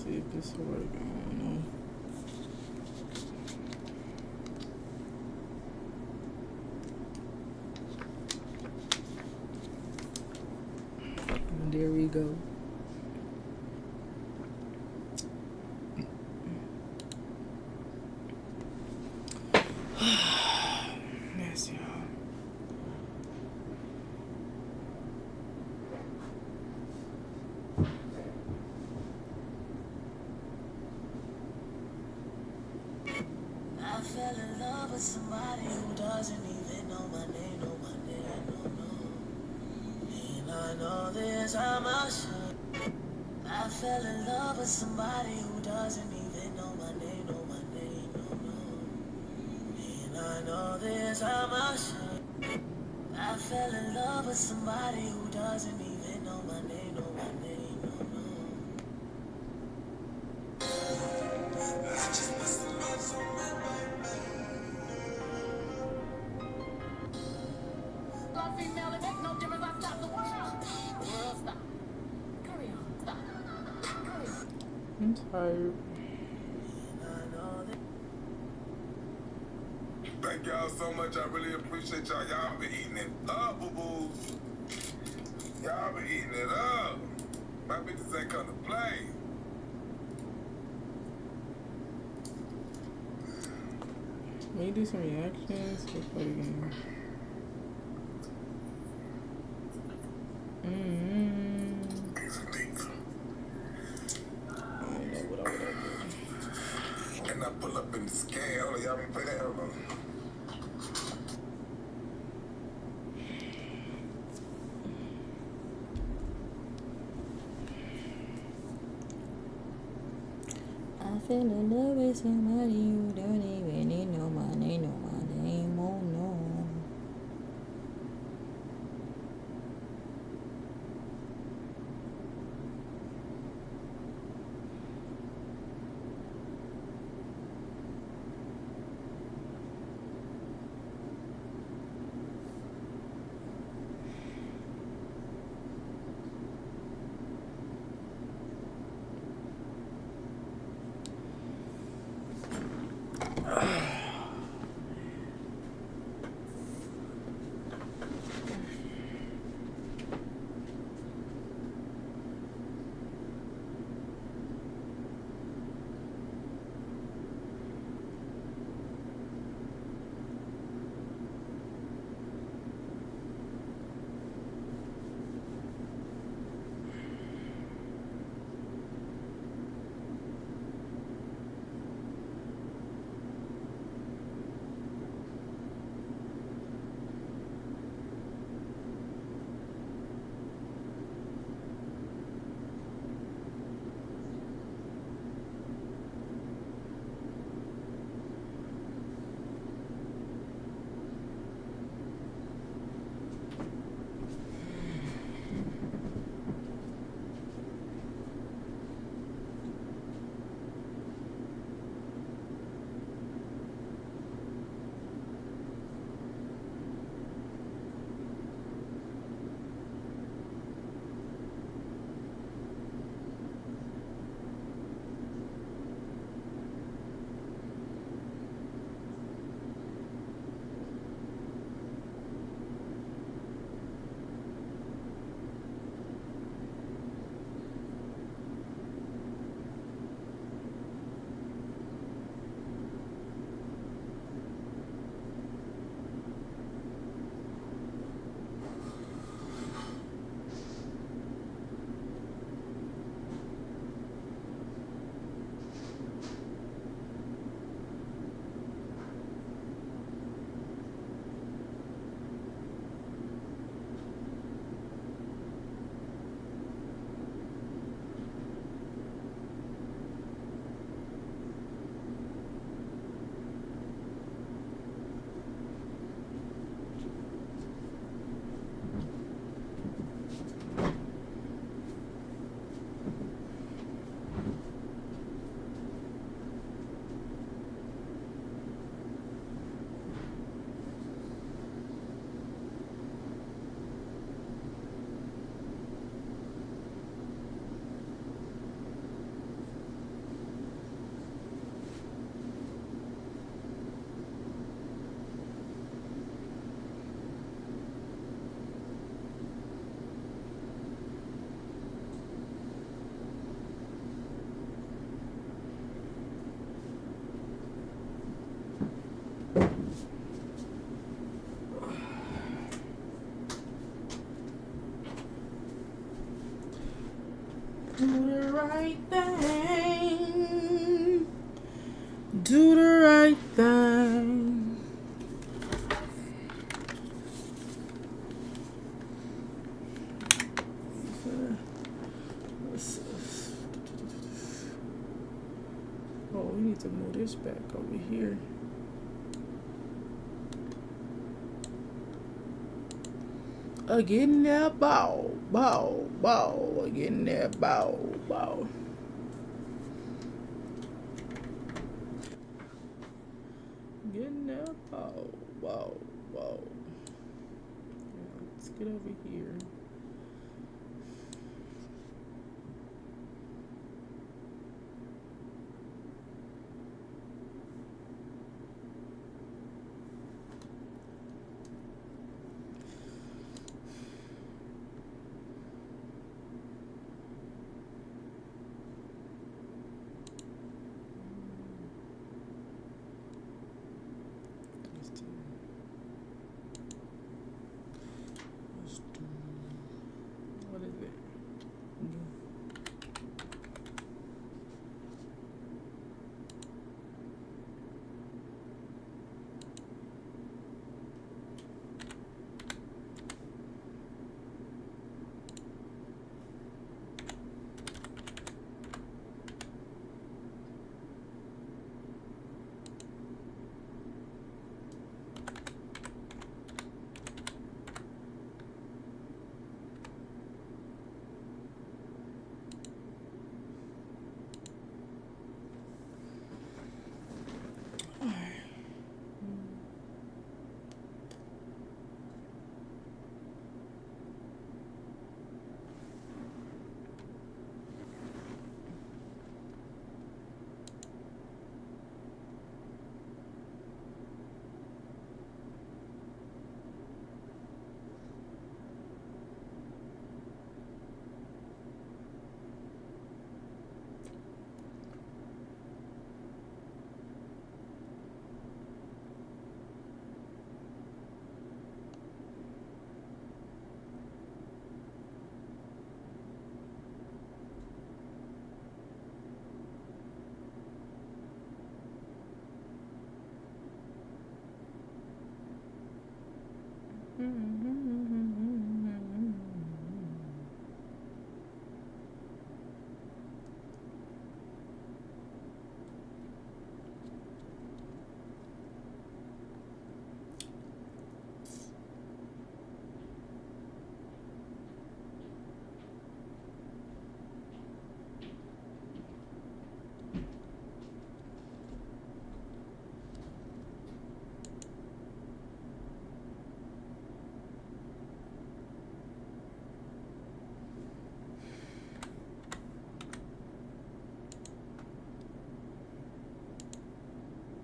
see if this will work. I don't know. There we go. Yes, y'all. I fell in love with somebody who doesn't even know my name, no. And I know this, I'm ashamed. I fell in love with somebody who doesn't even know my name, no. And I know this, I'm ashamed. I fell in love with somebody who doesn't even know my name, no. Female, it makes no difference. I stop the world. The world stop. Carry on. Stop. Carry on. I'm tired. Thank y'all so much. I really appreciate y'all. Y'all been eating it up, boo-boos. Y'all been eating it up. My bitches ain't come to play. May you do some reactions before the game. I don't know what I would do. And I pull up in the scale. Hold on, y'all been play that? Hold on. I fell in love with somebody who don't even know my name, oh no. Do the right thing. Do the right thing. Oh, we need to move this back over here. Again that bow, bow, bow. Again that bow, bow. Getting that bow, bow, bow. Let's get over here. What is it?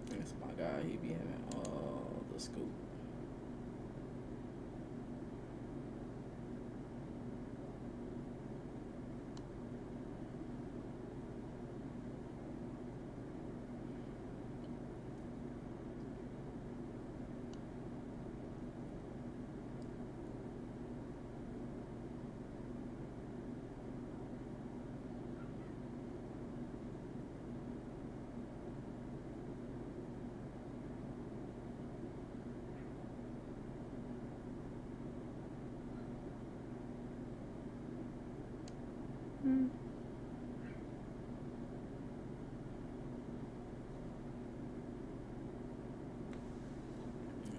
That's my guy. He be having all the scoop.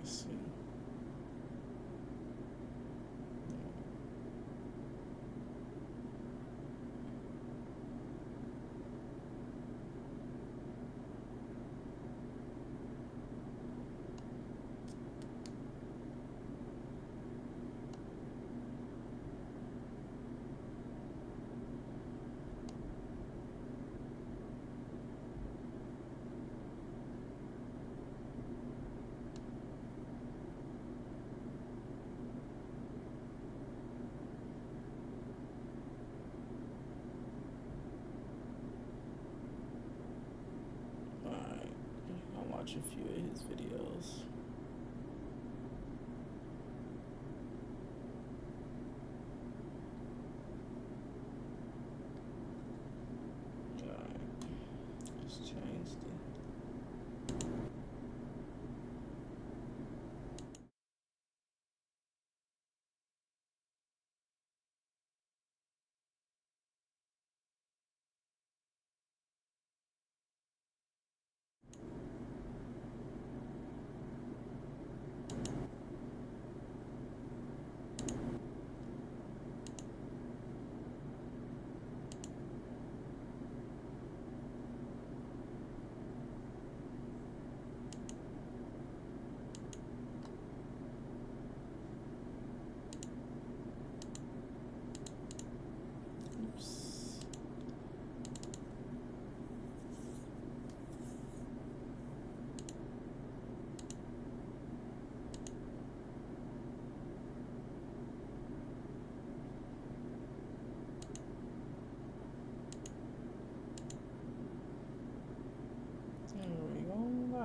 Let's see. Alright. I'll watch a few of his videos.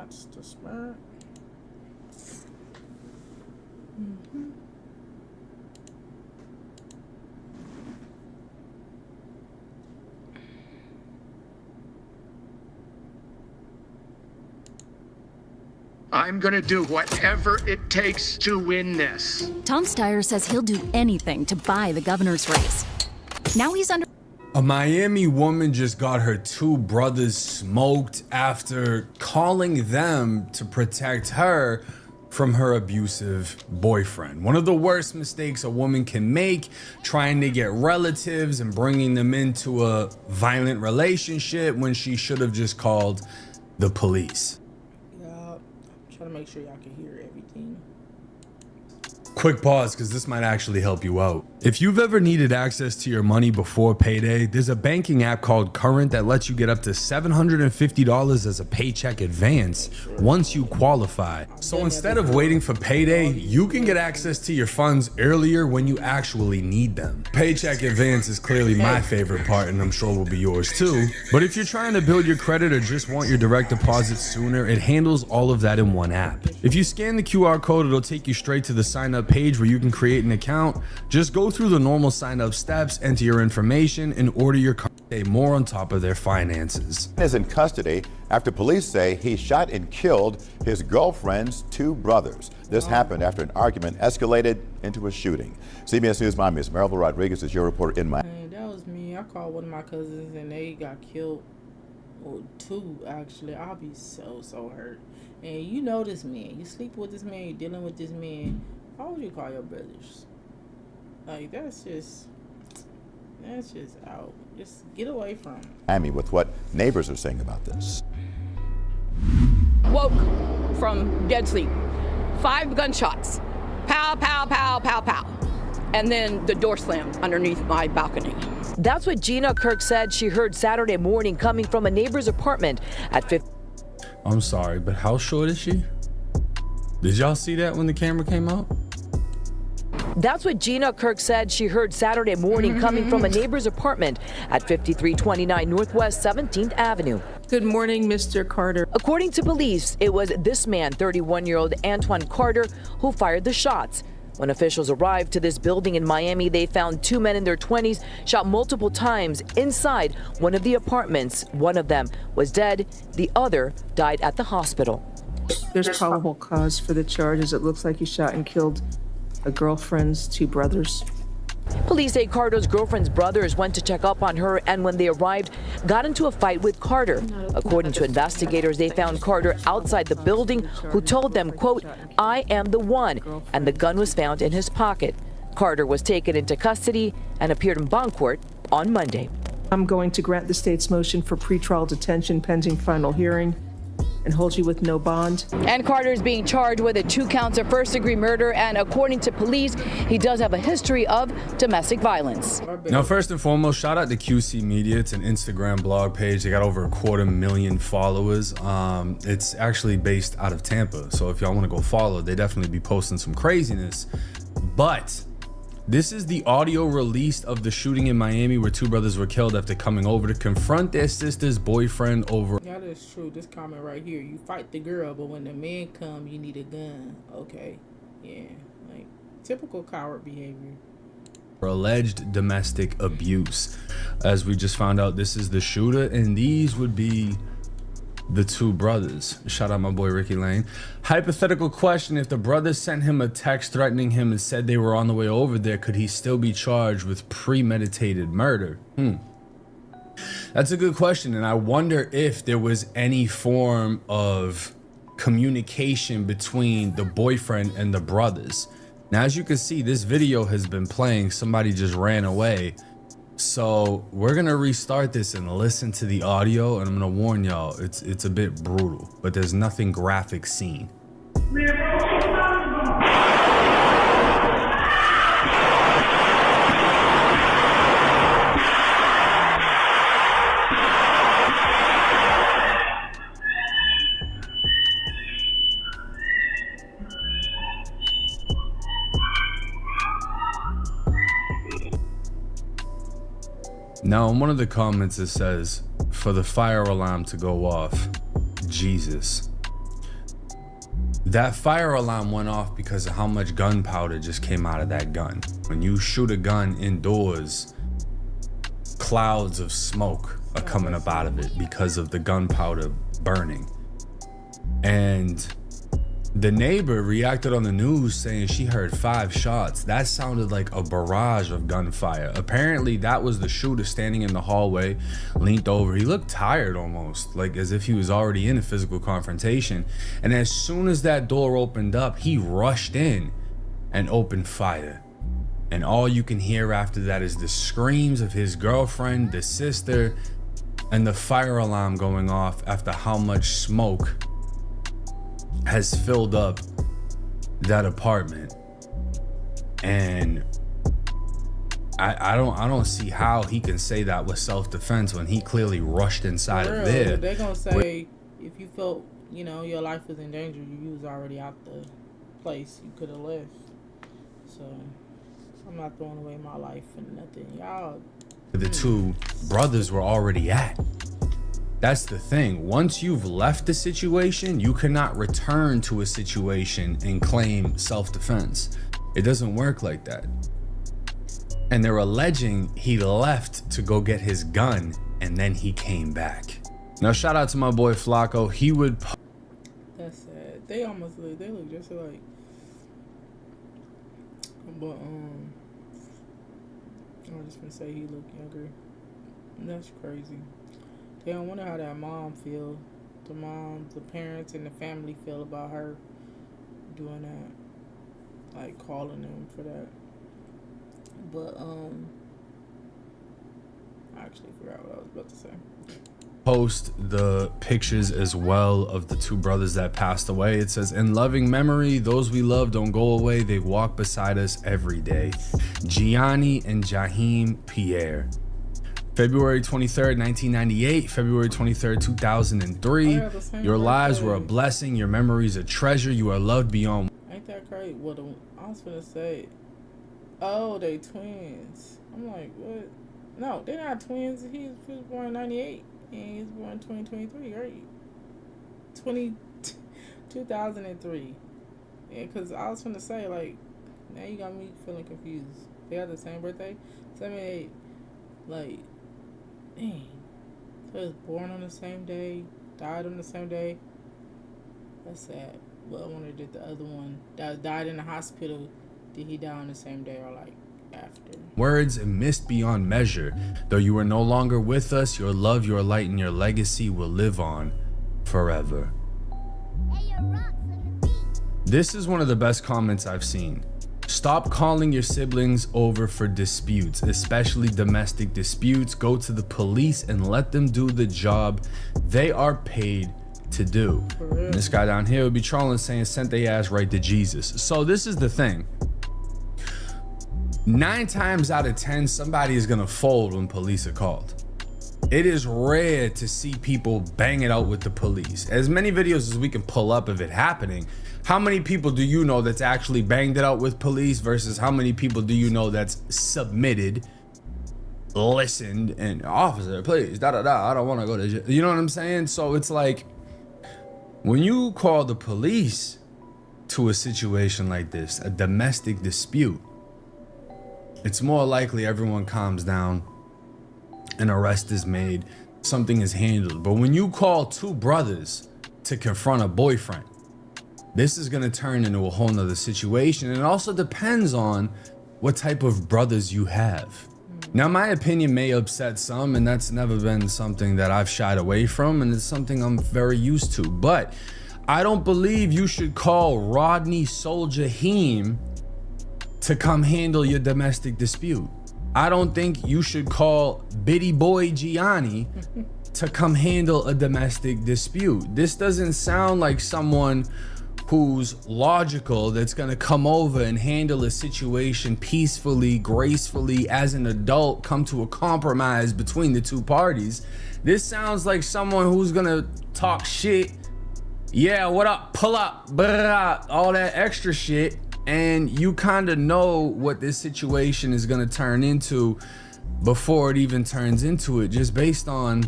That's the smart. I'm gonna do whatever it takes to win this. Tom Steyer says he'll do anything to buy the governor's race. Now he's under... A Miami woman just got her two brothers smoked after calling them to protect her from her abusive boyfriend. One of the worst mistakes a woman can make, trying to get relatives and bringing them into a violent relationship when she should have just called the police. Trying to make sure y'all can hear everything. Quick pause, because this might actually help you out. If you've ever needed access to your money before payday, there's a banking app called Current that lets you get up to $750 as a paycheck advance once you qualify. So instead of waiting for payday, you can get access to your funds earlier when you actually need them. Paycheck advance is clearly my favorite part, and I'm sure will be yours too. But if you're trying to build your credit or just want your direct deposit sooner, it handles all of that in one app. If you scan the QR code, it'll take you straight to the sign up page where you can create an account. Just go through the normal sign up steps, enter your information, and order your card. More on top of their finances. Is in custody after police say he shot and killed his girlfriend's two brothers. This happened after an argument escalated into a shooting. CBS News Miami's Maribel Rodriguez is your reporter in Miami. Hey, that was me. I called one of my cousins and they got killed. Or two, actually. I'll be so hurt. And you know this man. You sleep with this man. You're dealing with this man. How would you call your brothers? Like, that's just out. Just get away from him. Miami with what neighbors are saying about this. Woke from dead sleep. 5 gunshots. Pow, pow, pow, pow, pow. And then the door slammed underneath my balcony. That's what Gina Kirk said she heard Saturday morning coming from a neighbor's apartment at 50. I'm sorry, but how short is she? Did y'all see that when the camera came out? That's what Gina Kirk said she heard Saturday morning coming from a neighbor's apartment at 5329 Northwest 17th Avenue. Good morning, Mr. Carter. According to police, it was this man, 31-year-old Antoine Carter, who fired the shots. When officials arrived to this building in Miami, they found 2 men in their 20s shot multiple times inside one of the apartments. One of them was dead. The other died at the hospital. There's probable cause for the charges. It looks like he shot and killed a girlfriend's two brothers. Police say Carter's girlfriend's brothers went to check up on her and when they arrived, got into a fight with Carter. According to investigators, they found Carter outside the building who told them, quote, "I am the one," and the gun was found in his pocket. Carter was taken into custody and appeared in bond court on Monday. I'm going to grant the state's motion for pretrial detention pending final hearing and hold you with no bond. And Carter is being charged with 2 counts of first-degree murder, and according to police, he does have a history of domestic violence. Now, first and foremost, shout out to QC Media. It's an Instagram blog page. They got over 250,000 followers. It's actually based out of Tampa, so if y'all want to go follow, they definitely be posting some craziness. But this is the audio released of the shooting in Miami where 2 brothers were killed after coming over to confront their sister's boyfriend over. Yeah, that's true. This comment right here. You fight the girl, but when the man come, you need a gun. Okay. Yeah. Like, typical coward behavior. Alleged domestic abuse. As we just found out, this is the shooter, and these would be the 2 brothers. Shout out my boy Ricky Lane. Hypothetical question: if the brothers sent him a text threatening him and said they were on the way over there, could he still be charged with premeditated murder? That's a good question, and I wonder if there was any form of communication between the boyfriend and the brothers. Now, as you can see, this video has been playing. Somebody just ran away. So we're gonna restart this and listen to the audio, and I'm gonna warn y'all, it's a bit brutal, but there's nothing graphic seen. Now, in one of the comments, it says, for the fire alarm to go off, Jesus. That fire alarm went off because of how much gunpowder just came out of that gun. When you shoot a gun indoors, clouds of smoke are coming up out of it because of the gunpowder burning. And the neighbor reacted on the news saying she heard 5 shots. That sounded like a barrage of gunfire. Apparently that was the shooter standing in the hallway, leaned over. He looked tired almost, like as if he was already in a physical confrontation. And as soon as that door opened up, he rushed in and opened fire. And all you can hear after that is the screams of his girlfriend, the sister, and the fire alarm going off after how much smoke has filled up that apartment. And I don't see how he can say that was self-defense when he clearly rushed inside of there. They're gonna say if you felt, you know, your life was in danger, you was already out the place. You could have left. So I'm not throwing away my life for nothing. Y'all, the 2 brothers were already at. That's the thing. Once you've left the situation, you cannot return to a situation and claim self-defense. It doesn't work like that. And they're alleging he left to go get his gun and then he came back. Now, shout out to my boy Flacco. He would. That's sad. They almost look. They look just alike. But I was just gonna say he looked younger. That's crazy. They don't wonder how that mom feel. The mom, the parents, and the family feel about her doing that, like calling them for that. But I actually forgot what I was about to say. Post the pictures as well of the 2 brothers that passed away. It says, in loving memory, those we love don't go away. They walk beside us every day. Gianni and Jaheim Pierre. February 23rd, 1998, February 23rd, 2003. Your lives were a blessing. Your memories a treasure. You are loved beyond. Ain't that crazy? What I was gonna say. Oh, they twins. I'm like, what? No, they're not twins. He was born in 98 and he was born in 2023, right? 2003. Yeah, because I was gonna say, like, now you got me feeling confused. They have the same birthday? 78. Like, dang. So he was born on the same day, died on the same day. That's sad. But I wonder, did the other one that died in the hospital, did he die on the same day or like after? Words missed beyond measure. Though you are no longer with us, your love, your light, and your legacy will live on forever. This is one of the best comments I've seen. Stop calling your siblings over for disputes, especially domestic disputes. Go to the police and let them do the job they are paid to do. And this guy down here would be trolling, saying sent their ass right to Jesus. So this is the thing. 9 times out of 10, somebody is gonna fold when police are called. It is rare to see people bang it out with the police. As many videos as we can pull up of it happening, how many people do you know that's actually banged it out with police versus how many people do you know that's submitted, listened, and officer, please, I don't want to go to jail. You know what I'm saying? So it's like, when you call the police to a situation like this, a domestic dispute, it's more likely everyone calms down, an arrest is made, something is handled. But when you call 2 brothers to confront a boyfriend, this is going to turn into a whole nother situation. And it also depends on what type of brothers you have. Now, my opinion may upset some, and that's never been something that I've shied away from, and it's something I'm very used to. But I don't believe you should call Rodney Soldier Heem to come handle your domestic dispute. I don't think you should call Bitty Boy Gianni to come handle a domestic dispute. This doesn't sound like someone who's logical, that's gonna come over and handle a situation peacefully, gracefully, as an adult, come to a compromise between the 2 parties. This sounds like someone who's gonna talk shit. Yeah, what up, pull up, blah, all that extra shit. And you kind of know what this situation is gonna turn into before it even turns into it, just based on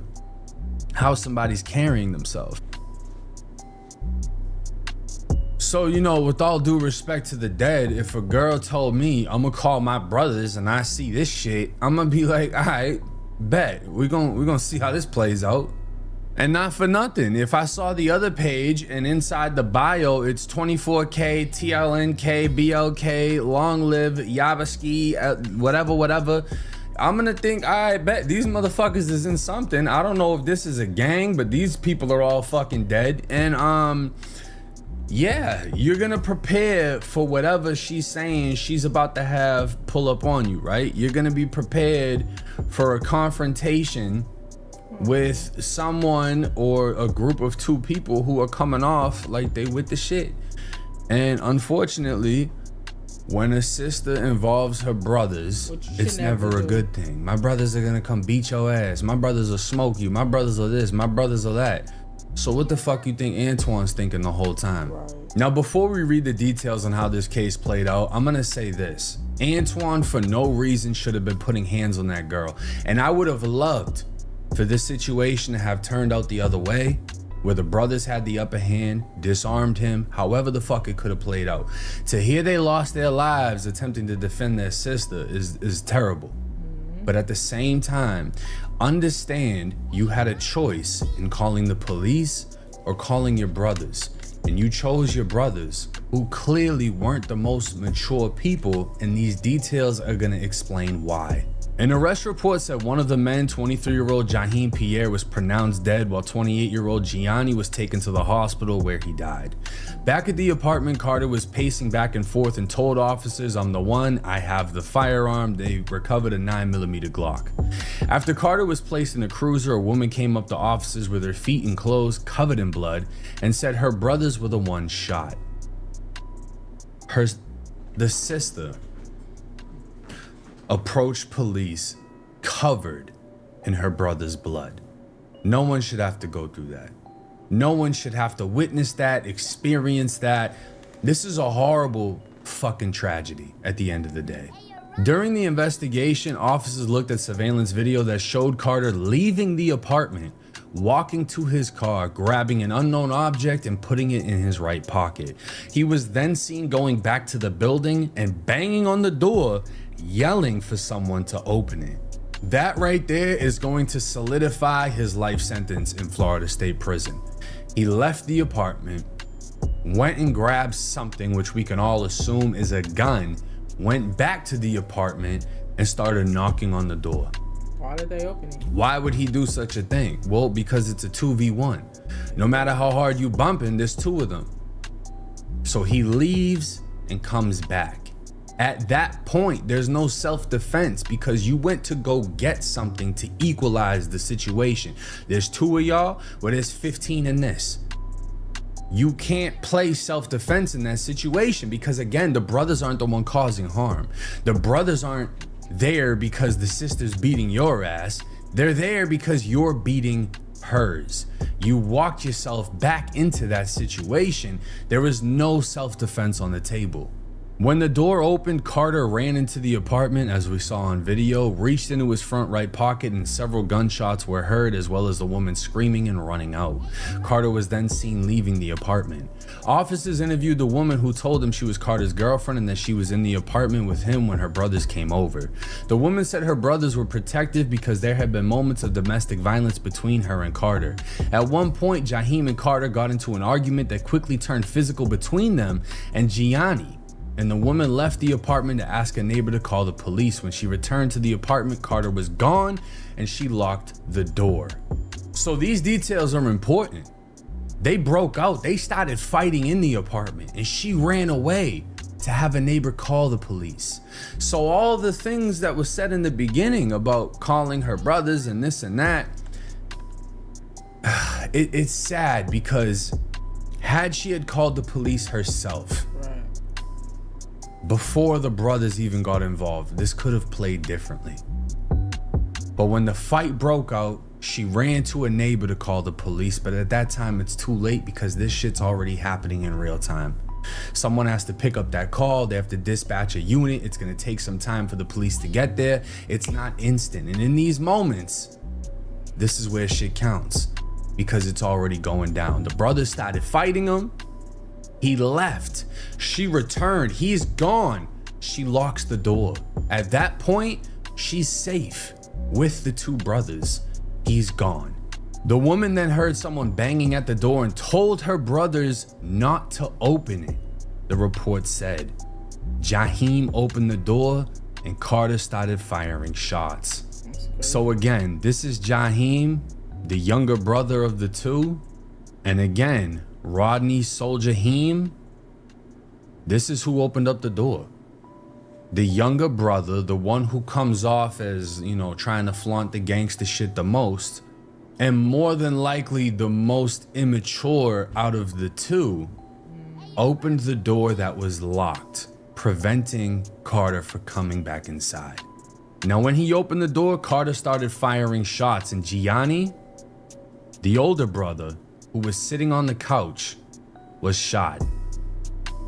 how somebody's carrying themselves. So, you know, with all due respect to the dead, if a girl told me I'm gonna call my brothers and I see this shit, I'm gonna be like, all right, bet. We're gonna see how this plays out. And not for nothing, if I saw the other page and inside the bio, it's 24K, TLNK, BLK, long live, Yabaski, whatever, I'm gonna think, I bet these motherfuckers is in something. I don't know if this is a gang, but these people are all fucking dead. And yeah, you're gonna prepare for whatever she's saying she's about to have pull up on you, right? You're gonna be prepared for a confrontation with someone or a group of two people who are coming off like they with the shit. And unfortunately, when a sister involves her brothers, it's never a good thing. My brothers are gonna come beat your ass. My brothers will smoke you. My brothers are this. My brothers are that. So what the fuck you think Antoine's thinking the whole time? Right. Now, before we read the details on how this case played out, I'm gonna say this. Antoine, for no reason, should have been putting hands on that girl. And I would have loved for this situation to have turned out the other way, where the brothers had the upper hand, disarmed him, however the fuck it could have played out. To hear they lost their lives attempting to defend their sister is terrible. But at the same time, understand you had a choice in calling the police or calling your brothers. And you chose your brothers, who clearly weren't the most mature people, and these details are gonna explain why. An arrest report said one of the men, 23-year-old Jaheem Pierre, was pronounced dead, while 28-year-old Gianni was taken to the hospital where he died. Back at the apartment, Carter was pacing back and forth and told officers, "I'm the one, I have the firearm." They recovered a 9mm Glock. After Carter was placed in a cruiser, a woman came up to officers with her feet and clothes covered in blood and said her brothers were the ones shot. The sister approached police covered in her brother's blood. No one should have to go through that. No one should have to witness that, experience that. This is a horrible fucking tragedy at the end of the day. During the investigation, officers looked at surveillance video that showed Carter leaving the apartment, walking to his car, grabbing an unknown object and putting it in his right pocket. He was then seen going back to the building and banging on the door, yelling for someone to open it. That right there is going to solidify his life sentence in Florida State Prison. He left the apartment, went and grabbed something which we can all assume is a gun, went back to the apartment and started knocking on the door. Why did they open it? Why would he do such a thing? Well, because it's a 2v1. No matter how hard you bumping, there's two of them. So he leaves and comes back. At that point, there's no self-defense because you went to go get something to equalize the situation. There's two of y'all, well, there's 15 in this. You can't play self-defense in that situation because, again, the brothers aren't the one causing harm. The brothers aren't there because the sister's beating your ass. They're there because you're beating hers. You walked yourself back into that situation. There was no self-defense on the table. When the door opened, Carter ran into the apartment, as we saw on video, reached into his front right pocket, and several gunshots were heard, as well as the woman screaming and running out. Carter was then seen leaving the apartment. Officers interviewed the woman, who told them she was Carter's girlfriend and that she was in the apartment with him when her brothers came over. The woman said her brothers were protective because there had been moments of domestic violence between her and Carter. At one point, Jaheem and Carter got into an argument that quickly turned physical between them and Gianni. And the woman left the apartment to ask a neighbor to call the police. When she returned to the apartment, Carter was gone and she locked the door. So these details are important. They broke out, they started fighting in the apartment, and she ran away to have a neighbor call the police. So all the things that was said in the beginning about calling her brothers and this and that, it's sad because had she had called the police herself, before the brothers even got involved, this could have played differently. But when the fight broke out, she ran to a neighbor to call the police, but at that time it's too late because this shit's already happening in real time. Someone has to pick up that call, they have to dispatch a unit, it's gonna take some time for the police to get there. It's not instant, and in these moments, this is where shit counts because it's already going down. The brothers started fighting them, He left. She returned. He's gone. She locks the door. At that point, she's safe with the two brothers. He's gone. The woman then heard someone banging at the door and told her brothers not to open it. The report said Jaheim opened the door and Carter started firing shots. So again, this is Jaheim, the younger brother of the two. And again, Rodney Soldier Heem, this is who opened up the door. The younger brother, the one who comes off as, you know, trying to flaunt the gangster shit the most, and more than likely the most immature out of the two, opened the door that was locked, preventing Carter from coming back inside. Now, when he opened the door, Carter started firing shots, and Gianni, the older brother, who was sitting on the couch, was shot.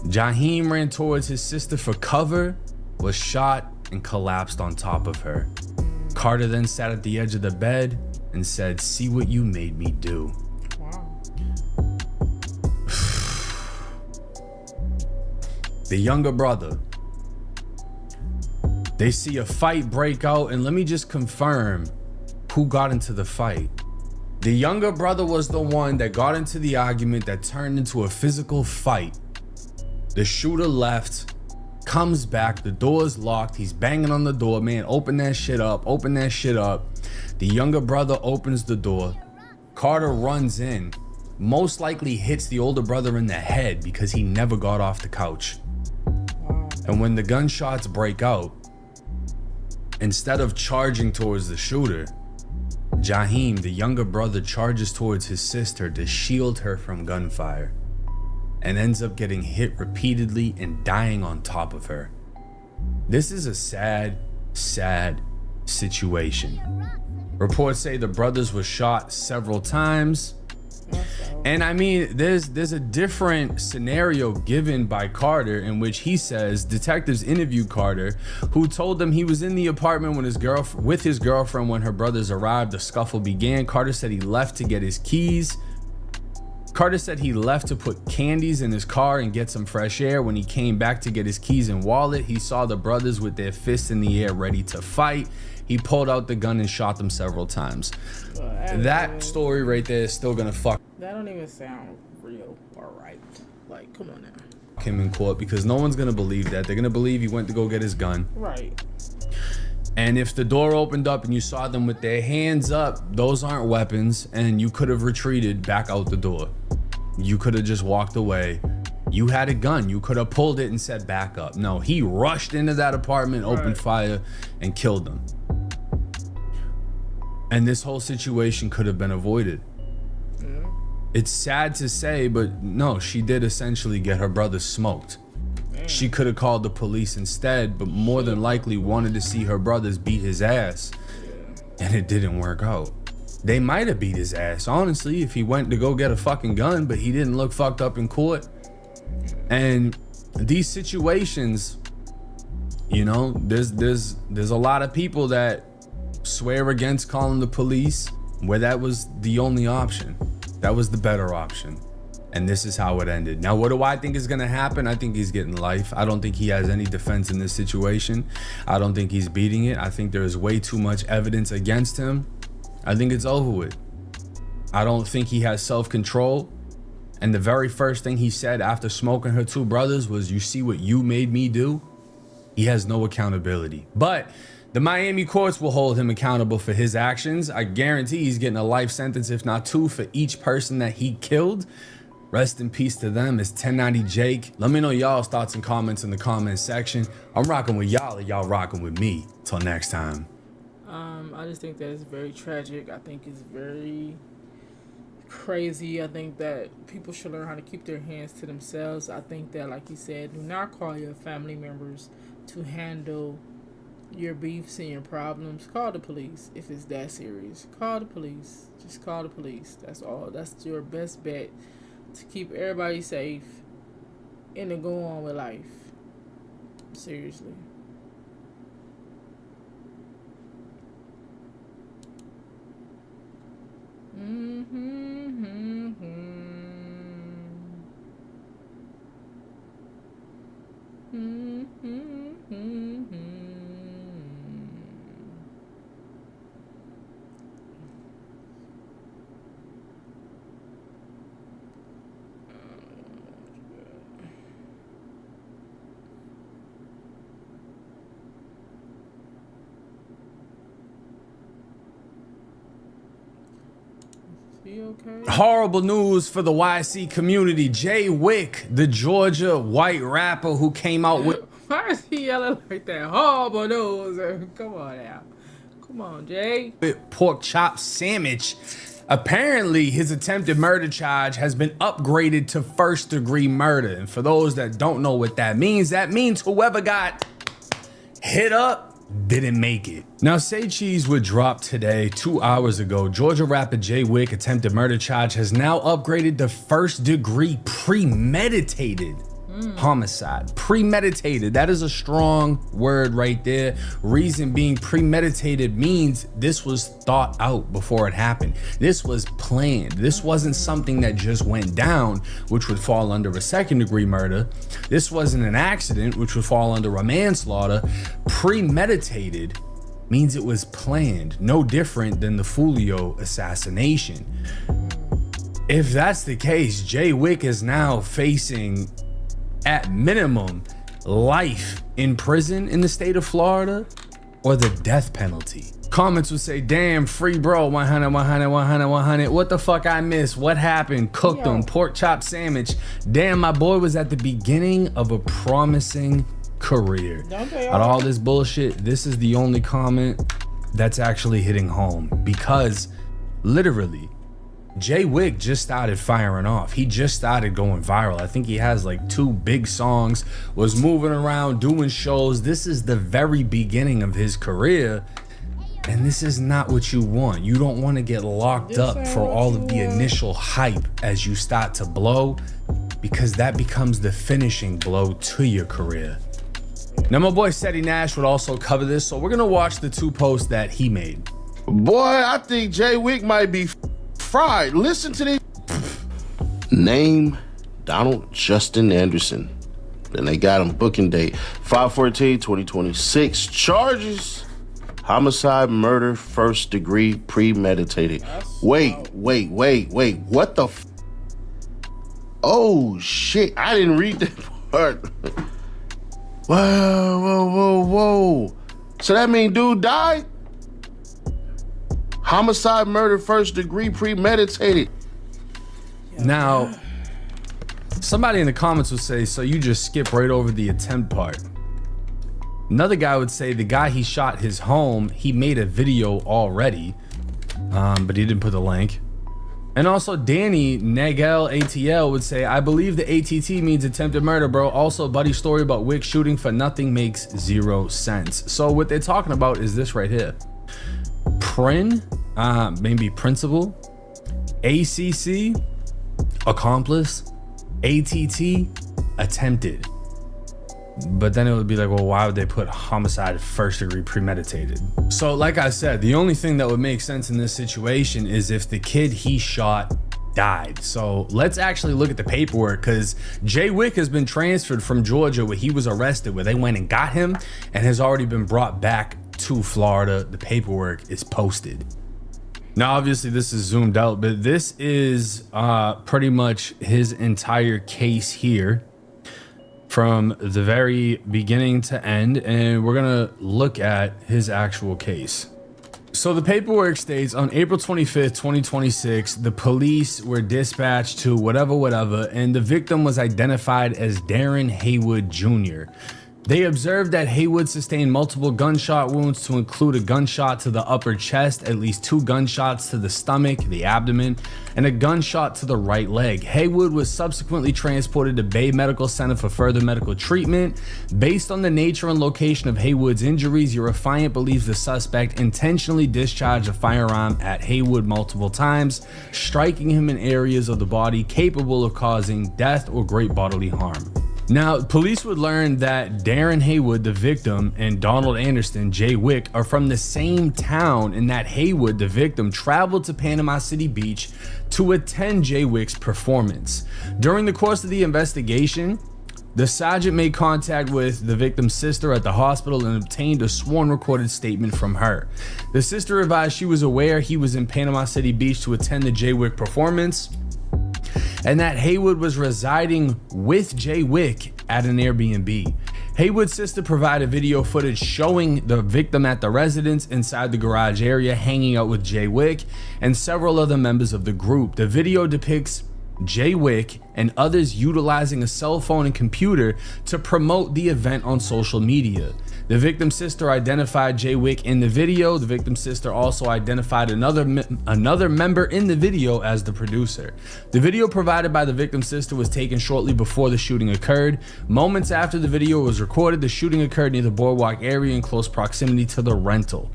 Jaheim ran towards his sister for cover, was shot, and collapsed on top of her. Carter then sat at the edge of the bed and said, "See what you made me do." Wow. The younger brother. They see a fight break out, and let me just confirm who got into the fight. The younger brother was the one that got into the argument that turned into a physical fight. The shooter left, comes back, the door's locked, he's banging on the door, man, open that shit up, open that shit up. The younger brother opens the door. Carter runs in, most likely hits the older brother in the head because he never got off the couch. And when the gunshots break out, instead of charging towards the shooter, Jaheim, the younger brother, charges towards his sister to shield her from gunfire and ends up getting hit repeatedly and dying on top of her. This is a sad, sad situation. Reports say the brothers were shot several times. And I mean, there's a different scenario given by Carter in which he says detectives interviewed Carter, who told them he was in the apartment when with his girlfriend when her brothers arrived. The scuffle began. Carter said he left to get his keys. Carter said he left to put candies in his car and get some fresh air. When he came back to get his keys and wallet, he saw the brothers with their fists in the air ready to fight. He pulled out the gun and shot them several times. That story right there is still gonna fuck. That don't even sound real or right. Like, come on now. Him in court because no one's gonna believe that. They're gonna believe he went to go get his gun. Right. And if the door opened up and you saw them with their hands up, those aren't weapons, and you could have retreated back out the door. You could have just walked away. You had a gun. You could have pulled it and said back up. No, he rushed into that apartment, opened fire, and killed them. And this whole situation could have been avoided. It's sad to say, but no, she did essentially get her brother smoked. She could have called the police instead, but more than likely wanted to see her brothers beat his ass. And it didn't work out. They might have beat his ass, honestly, if he went to go get a fucking gun, but he didn't look fucked up in court. And these situations, you know, there's a lot of people that swear against calling the police where that was the only option. That was the better option. And this is how it ended. Now, what do I think is gonna happen? I think he's getting life. I don't think he has any defense in this situation. I don't think he's beating it. I think there is way too much evidence against him. I think it's over with. I don't think he has self-control. And the very first thing he said after smoking her two brothers was, "You see what you made me do?" He has no accountability. But the Miami courts will hold him accountable for his actions. I guarantee he's getting a life sentence, if not two, for each person that he killed. Rest in peace to them. It's 1090 Jake. Let me know y'all's thoughts and comments in the comment section. I'm rocking with y'all and y'all rocking with me. Till next time. I just think that it's very tragic. I think it's very crazy. I think that people should learn how to keep their hands to themselves. I think that, like you said, do not call your family members to handle your beefs and your problems. Call the police if it's that serious. Call the police. Just call the police. That's all. That's your best bet to keep everybody safe and to go on with life. Seriously. He okay? Horrible news for the YC community. Jay Wick, the Georgia white rapper who came out with... Why is he yelling like that? Horrible news. Come on now. Come on, Jay. Pork chop sandwich. Apparently, his attempted murder charge has been upgraded to first-degree murder. And for those that don't know what that means whoever got hit up didn't make it. Now, Say Cheese would drop today, 2 hours ago. Georgia rapper Jay Wick attempted murder charge has now upgraded to first-degree premeditated homicide. Premeditated, that is a strong word right there. Reason being, premeditated means this was thought out before it happened. This was planned. This wasn't something that just went down, which would fall under a second-degree murder. This wasn't an accident, which would fall under a manslaughter. Premeditated means it was planned, no different than the Fulio assassination. If that's the case, Jay Wick is now facing, at minimum, life in prison in the state of Florida or the death penalty. Comments would say, damn, free bro, 100, 100, 100, 100. What the fuck I missed? What happened? Cooked them, pork chop sandwich. Damn, my boy was at the beginning of a promising career. Out of all this bullshit, this is the only comment that's actually hitting home, because literally, Jay Wick just started firing off. He just started going viral. I think he has like 2 big songs, was moving around, doing shows. This is the very beginning of his career. And this is not what you want. You don't want to get locked up for all of the initial hype as you start to blow, because that becomes the finishing blow to your career. Now, my boy Seti Nash would also cover this, so we're going to watch the 2 posts that he made. Boy, I think Jay Wick might be fried. Listen to this. Name Donald Justin Anderson. Then they got him booking date 5/14/2026. Charges: homicide, murder, first degree, premeditated. Wait. What the oh shit, I didn't read that part. Whoa. So that mean dude died? Homicide, murder, first degree, premeditated. Now, somebody in the comments would say, so you just skip right over the attempt part. Another guy would say the guy he shot his home, he made a video already, but he didn't put the link. And also Danny Nagel ATL would say, I believe the ATT means attempted murder, bro. Also, buddy story about Wick shooting for nothing makes 0 sense. So what they're talking about is this right here. Maybe principal, ACC, accomplice, ATT, attempted. But then it would be like, well, why would they put homicide first degree premeditated? So like I said, the only thing that would make sense in this situation is if the kid he shot died. So let's actually look at the paperwork, because Jay Wick has been transferred from Georgia, where he was arrested, where they went and got him, and has already been brought back to Florida. The paperwork is posted. Now, obviously this is zoomed out, but this is pretty much his entire case here from the very beginning to end, and we're gonna look at his actual case. So the paperwork states on April 25th, 2026, the police were dispatched to whatever, and the victim was identified as Darren Haywood Jr. They observed that Haywood sustained multiple gunshot wounds, to include a gunshot to the upper chest, at least 2 gunshots to the stomach, the abdomen, and a gunshot to the right leg. Haywood was subsequently transported to Bay Medical Center for further medical treatment. Based on the nature and location of Haywood's injuries, your affiant believes the suspect intentionally discharged a firearm at Haywood multiple times, striking him in areas of the body capable of causing death or great bodily harm. Now, police would learn that Darren Haywood, the victim, and Donald Anderson, Jay Wick, are from the same town, and that Haywood, the victim, traveled to Panama City Beach to attend Jay Wick's performance. During the course of the investigation, the sergeant made contact with the victim's sister at the hospital and obtained a sworn recorded statement from her. The sister advised she was aware he was in Panama City Beach to attend the Jay Wick performance, and that Haywood was residing with Jay Wick at an Airbnb. Haywood's sister provided video footage showing the victim at the residence inside the garage area hanging out with Jay Wick and several other members of the group. The video depicts Jay Wick and others utilizing a cell phone and computer to promote the event on social media. The victim's sister identified Jay Wick in the video. The victim's sister also identified another member in the video as the producer. The video provided by the victim's sister was taken shortly before the shooting occurred. Moments after the video was recorded, the shooting occurred near the boardwalk area in close proximity to the rental.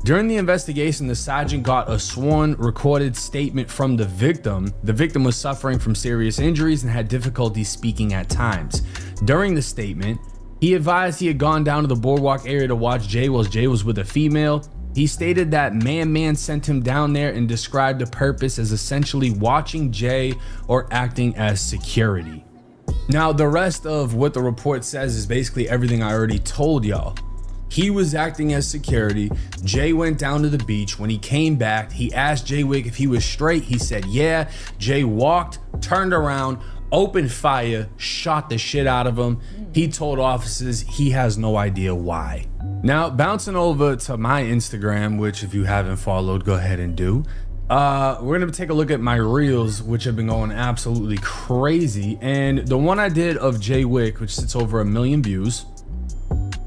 During the investigation, the sergeant got a sworn recorded statement from the victim. The victim was suffering from serious injuries and had difficulty speaking at times. During the statement, he advised he had gone down to the boardwalk area to watch Jay while Jay was with a female. He stated that Man sent him down there and described the purpose as essentially watching Jay or acting as security. Now, the rest of what the report says is basically everything I already told y'all. He was acting as security. Jay went down to the beach. When he came back, he asked Jay Wick if he was straight. He said, yeah. Jay walked, turned around, opened fire, shot the shit out of him. He told officers he has no idea why. Now, bouncing over to my Instagram, which if you haven't followed, go ahead and do. We're gonna take a look at my reels, which have been going absolutely crazy. And the one I did of Jay Wick, which sits over 1 million views,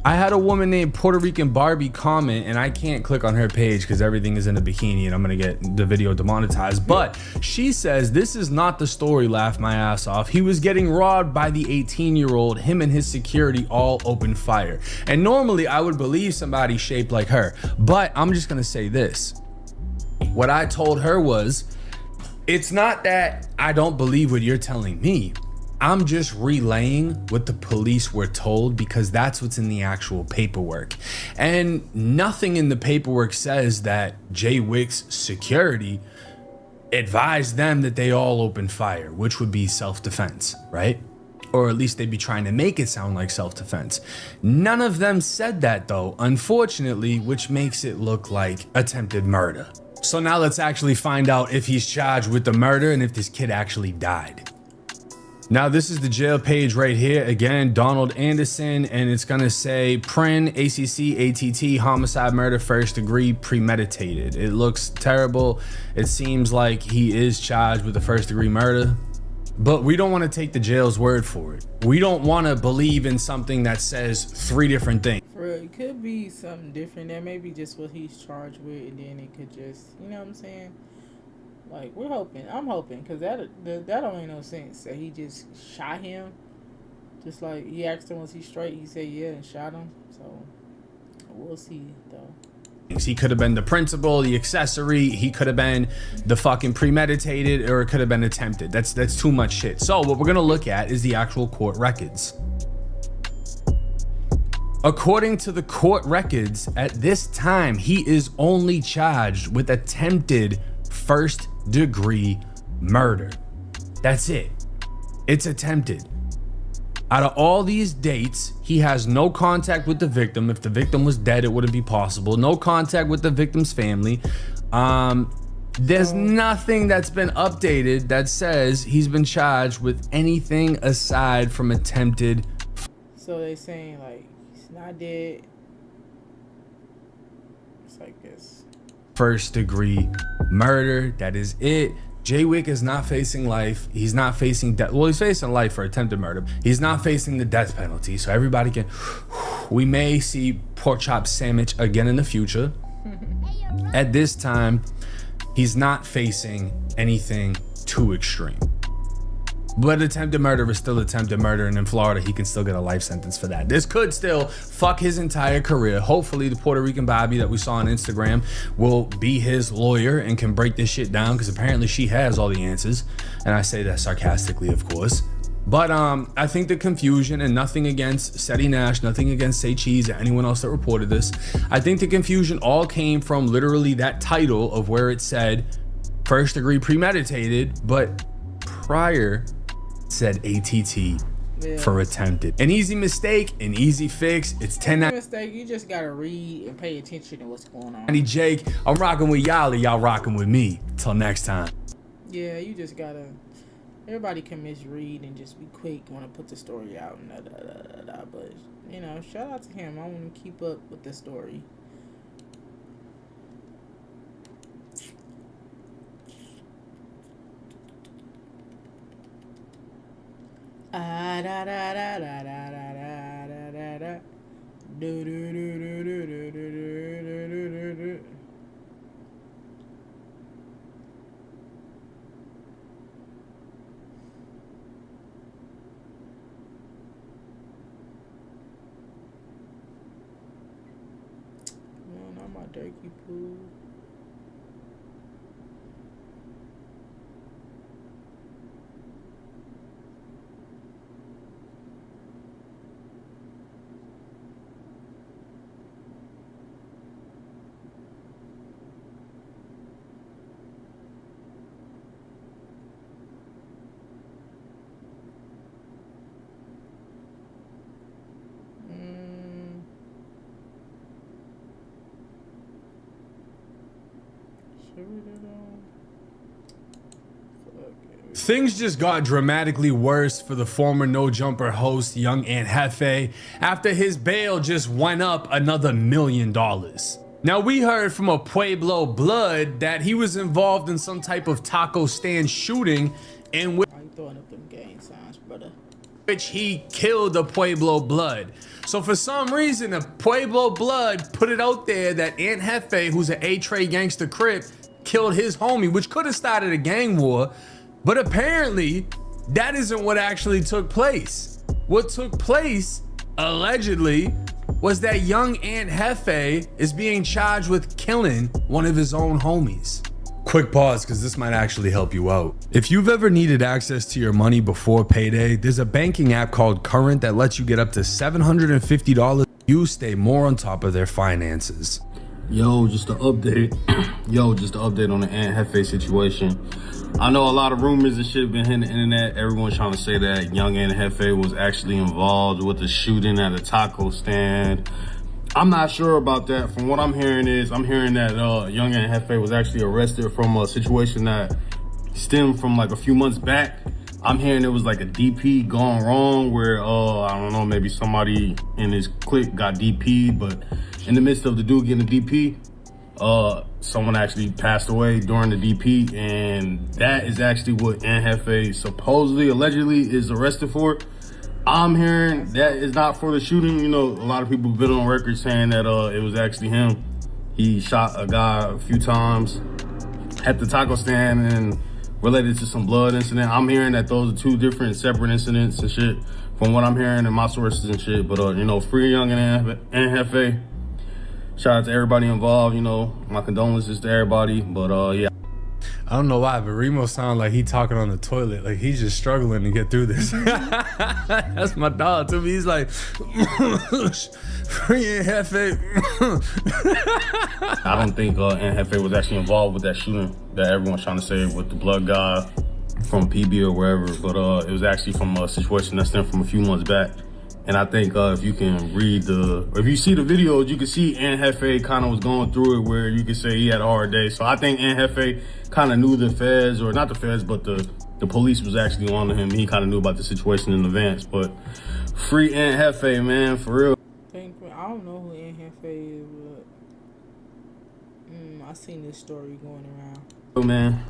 I had a woman named Puerto Rican Barbie comment, and I can't click on her page because everything is in a bikini and I'm gonna get the video demonetized. But she says, this is not the story, laugh my ass off. He was getting robbed by the 18-year-old, him and his security all opened fire. And normally I would believe somebody shaped like her, but I'm just gonna say this. What I told her was, it's not that I don't believe what you're telling me. I'm just relaying what the police were told because that's what's in the actual paperwork. And nothing in the paperwork says that Jay Wick's security advised them that they all opened fire, which would be self-defense, right? Or at least they'd be trying to make it sound like self-defense. None of them said that though, unfortunately, which makes it look like attempted murder. So now let's actually find out if he's charged with the murder and if this kid actually died. Now, this is the jail page right here. Again, Donald Anderson, and it's gonna say Prin, ACC, ATT, homicide, murder, first degree, premeditated. It looks terrible. It seems like he is charged with the first degree murder, but we don't want to take the jail's word for it. We don't want to believe in something that says 3 different things. It could be something different. That may be just what he's charged with, and then it could just, you know what I'm saying? Like, we're hoping. I'm hoping, because that don't make no sense. That he just shot him. Just like, he asked him, was he straight? He said, yeah, and shot him. So, we'll see, though. He could have been the principal, the accessory. He could have been the fucking premeditated, or it could have been attempted. That's too much shit. So, what we're going to look at is the actual court records. According to the court records, at this time, he is only charged with attempted first degree murder. That's it. It's attempted. Out of all these dates, he has no contact with the victim. If the victim was dead, it wouldn't be possible. No contact with the victim's family. There's nothing that's been updated that says he's been charged with anything aside from attempted. So they saying like he's not dead. It's like this. First degree murder. That is it. Jay Wick is not facing life. He's not facing death. Well, he's facing life for attempted murder. He's not facing the death penalty. So everybody can, we may see pork chop sandwich again in the future. At this time, he's not facing anything too extreme. But attempted murder is still attempted murder, and in Florida, he can still get a life sentence for that. This could still fuck his entire career. Hopefully, the Puerto Rican Bobby that we saw on Instagram will be his lawyer and can break this shit down, because apparently she has all the answers. And I say that sarcastically, of course. But I think the confusion, and nothing against Seti Nash, nothing against TayySzn or anyone else that reported this, I think the confusion all came from literally that title of where it said first degree premeditated, but prior said ATT for attempted. An easy mistake, an easy fix. It's 10-9. Mistake. You just gotta read and pay attention to what's going on. Jake, I'm rocking with y'all, or y'all rocking with me. Till next time. Yeah, you just gotta everybody can misread and just be quick want to put the story out and but you know, shout out to him. I want to keep up with the story. No, not my turkey pool. Things just got dramatically worse for the former No Jumper host Young Aunt Hefe after his bail just went up another $1 million. Now, we heard from a Pueblo Blood that he was involved in some type of taco stand shooting in which Throwing up them gang signs, brother. He killed a Pueblo Blood. So for some reason, a Pueblo Blood put it out there that Aunt Hefe, who's an A-Tray gangster crip, killed his homie, which could have started a gang war. But apparently, that isn't what actually took place. What took place, allegedly, was that young Aunt Hefe is being charged with killing one of his own homies. Quick pause, because this might actually help you out. If you've ever needed access to your money before payday, there's a banking app called Current that lets you get up to $750. You stay more on top of their finances. Yo, just an update. Just an update on the Aunt Hefe situation. I know a lot of rumors and shit been hitting the internet. Everyone's trying to say that young Aunt Hefe was actually involved with the shooting at a taco stand. I'm not sure about that. From what I'm hearing that young Aunt Hefe was actually arrested from a situation that stemmed from like a few months back. I'm hearing it was like a DP gone wrong where, I don't know, maybe somebody in his clique got DP'd, but in the midst of the dude getting a DP, someone actually passed away during the DP, and that is actually what Aunt Hefe supposedly, allegedly is arrested for. I'm hearing that is not for the shooting. You know, a lot of people have been on record saying that it was actually him. He shot a guy a few times at the taco stand and related to some blood incident. I'm hearing that those are two different separate incidents and shit from what I'm hearing in my sources and shit. But, you know, free young Aunt Hefe. Shout out to everybody involved, you know, my condolences to everybody, but yeah. I don't know why, but Remo sounds like he talking on the toilet, like he's just struggling to get through this. That's my dog to me. He's like, free Aunt Hefe. I don't think Aunt Hefe was actually involved with that shooting that everyone's trying to say with the blood guy from PB or wherever, but it was actually from a situation that stemmed from a few months back. And I think if you can read if you see the videos, you can see Aunt Hefe kind of was going through it where you could say he had a hard day. So I think Aunt Hefe kind of knew the feds, or not the feds, but the police was actually on to him. He kind of knew about the situation in advance. But free Aunt Hefe, man, for real. I don't know who Aunt Hefe is, but I seen this story going around. Oh, man.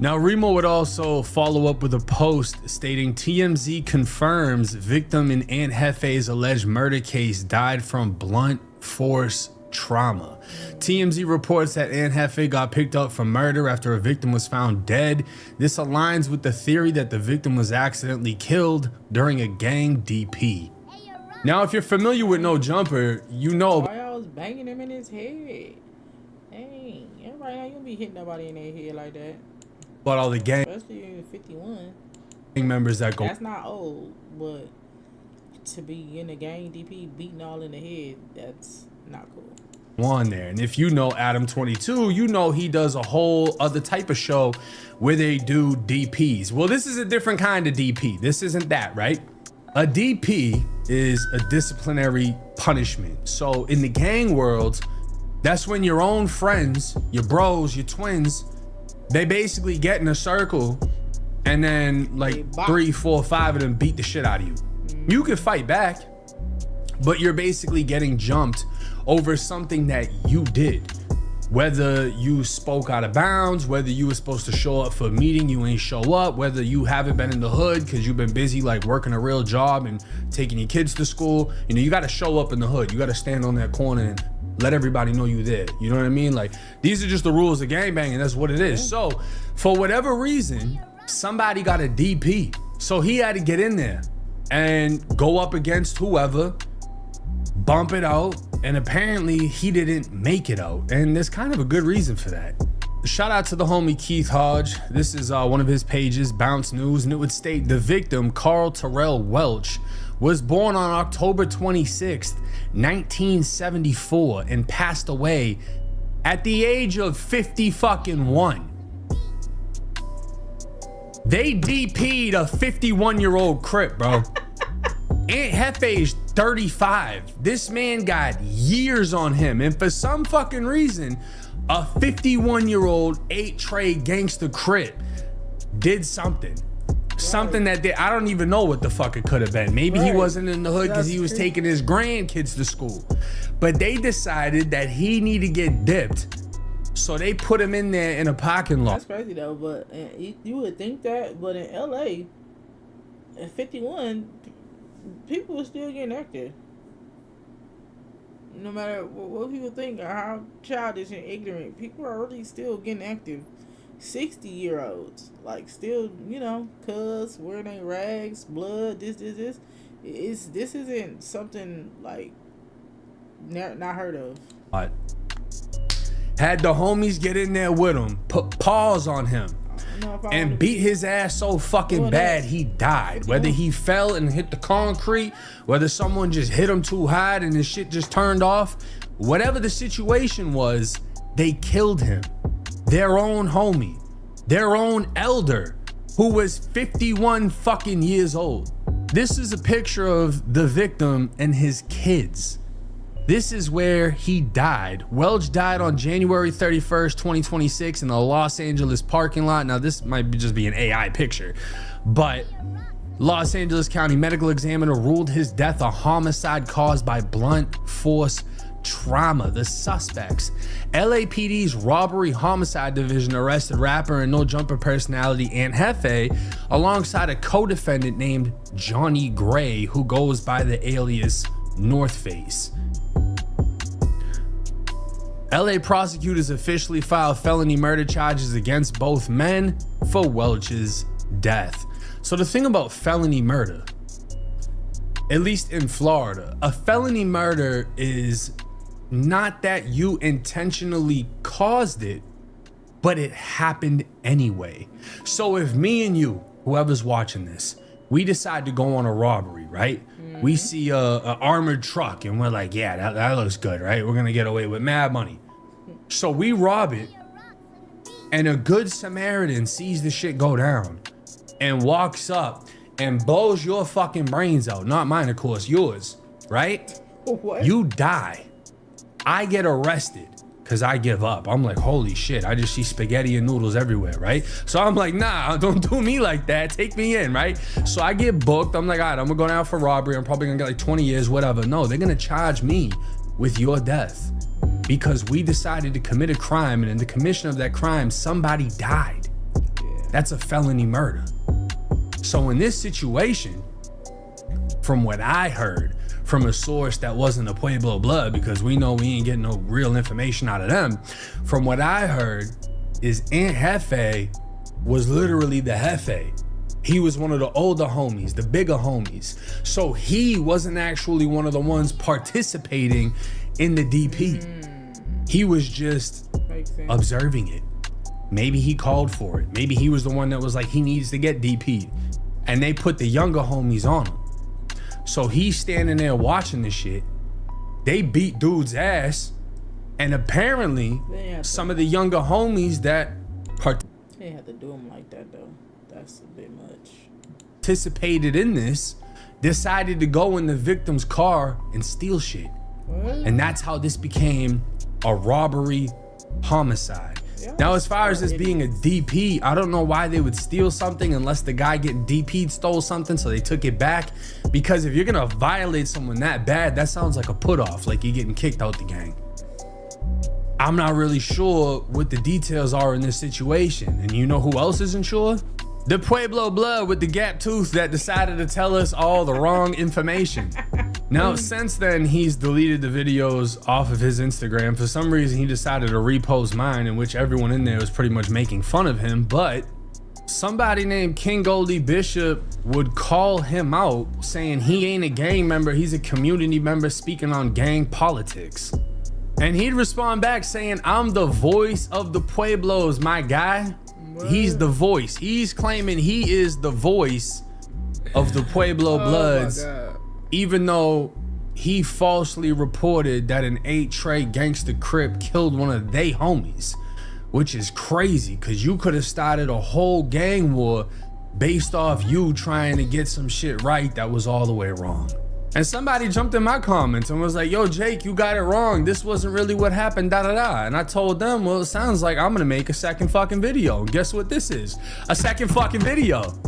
Now, Remo would also follow up with a post stating TMZ confirms victim in Aunt Hefe's alleged murder case died from blunt force trauma. TMZ reports that Aunt Hefe got picked up for murder after a victim was found dead. This aligns with the theory that the victim was accidentally killed during a gang DP. Now, if you're familiar with No Jumper, you know why I was banging him in his head. Dang, everybody ain't gonna be hitting nobody in their head like that. But all the gang, especially in 51 members that go, that's not old, but to be in a gang DP beating all in the head, that's not cool. On there. And if you know Adam 22, you know he does a whole other type of show where they do DPs. Well, this is a different kind of DP. This isn't that, right? A DP is a disciplinary punishment. So in the gang world, that's when your own friends, your bros, your twins, they basically get in a circle and then like 3, 4, 5 of them beat the shit out of you. You can fight back, but you're basically getting jumped over something that you did. Whether you spoke out of bounds, whether you were supposed to show up for a meeting, you ain't show up, whether you haven't been in the hood because you've been busy like working a real job and taking your kids to school. You know, you got to show up in the hood. You got to stand on that corner and let everybody know you there. You know what I mean? Like, these are just the rules of gangbanging. That's what it is. So for whatever reason, somebody got a DP. So he had to get in there and go up against whoever, bump it out, and apparently he didn't make it out, and there's kind of a good reason for that. Shout out to the homie Keith Hodge. This is one of his pages, Bounce News, and it would state the victim, Carl Terrell Welch, was born on October 26th, 1974, and passed away at the age of 51. They DP'd a 51-year-old Crip, bro. Aunt Hefe's 35. This man got years on him, and for some fucking reason, a 51-year-old 8-tray gangster Crip did something. Something that I don't even know what the fuck it could have been. Maybe he wasn't in the hood because he was taking his grandkids to school. But they decided that he needed to get dipped, so they put him in there in a parking lot. That's crazy though, but you would think that, but in LA, at 51, people are still getting active. No matter what people think or how childish and ignorant, people are really still getting active. 60-year-olds, like, still, you know, cuz wearing their rags, blood, this. This isn't something like not heard of. Had the homies get in there with him, put paws on him, and beat his ass so fucking bad he died. Whether he fell and hit the concrete, whether someone just hit him too hard and his shit just turned off, whatever the situation was, they killed him. Their own homie, their own elder, who was 51 fucking years old. This is a picture of the victim and his kids. This is where he died. Welch died on January 31st, 2026 in the Los Angeles parking lot. Now, this might just be an AI picture, but Los Angeles County Medical Examiner ruled his death a homicide caused by blunt force trauma. The suspects, LAPD's robbery homicide division, arrested rapper and No Jumper personality Aunt Hefe alongside a co-defendant named Johnny Gray, who goes by the alias North Face. LA prosecutors officially filed felony murder charges against both men for Welch's death. So the thing about felony murder, at least in Florida, a felony murder is not that you intentionally caused it, but it happened anyway. So if me and you, whoever's watching this, we decide to go on a robbery, right? We see a armored truck and we're like, yeah, that looks good, right? We're gonna get away with mad money. So we rob it, and a good Samaritan sees the shit go down and walks up and blows your fucking brains out. Not mine, of course, yours, right? What? You die. I get arrested because I give up. I'm like, holy shit, I just see spaghetti and noodles everywhere, right? So I'm like, nah, don't do me like that. Take me in, right? So I get booked. I'm like, all right, I'm gonna go down for robbery. I'm probably gonna get like 20 years, whatever. No, they're gonna charge me with your death because we decided to commit a crime, and in the commission of that crime, somebody died. That's a felony murder. So in this situation, from what I heard from a source that wasn't a Pueblo blood, because we know we ain't getting no real information out of them, from what I heard is Aunt Hefe was literally the Hefe. He was one of the older homies, the bigger homies. So he wasn't actually one of the ones participating in the DP. He was just observing it. Maybe he called for it. Maybe he was the one that was like, he needs to get DP'd. And they put the younger homies on him. So he's standing there watching this shit. They beat dude's ass. And apparently, some of the younger homies that They had to do him like that though. That's a bit much. Participated in this, decided to go in the victim's car and steal shit. What? And that's how this became a robbery homicide. Now, as far as this being a DP, I don't know why they would steal something unless the guy getting DP'd stole something, so they took it back. Because if you're gonna violate someone that bad, that sounds like a put off, like you're getting kicked out the gang. I'm not really sure what the details are in this situation. And you know who else isn't sure? The Pueblo blood with the gap tooth that decided to tell us all the wrong information. Now, since then, he's deleted the videos off of his Instagram. For some reason, he decided to repost mine, in which everyone in there was pretty much making fun of him. But somebody named King Goldie Bishop would call him out, saying he ain't a gang member, he's a community member speaking on gang politics. And he'd respond back saying, I'm the voice of the Pueblos, my guy. He's the voice. He's claiming he is the voice of the Pueblo Bloods, even though he falsely reported that an 8-tray gangster crip killed one of they homies, which is crazy because you could have started a whole gang war based off you trying to get some shit right that was all the way wrong. And somebody jumped in my comments and was like, yo, Jake, you got it wrong. This wasn't really what happened, da da da. And I told them, well, it sounds like I'm gonna make a second fucking video. And guess what this is? A second fucking video.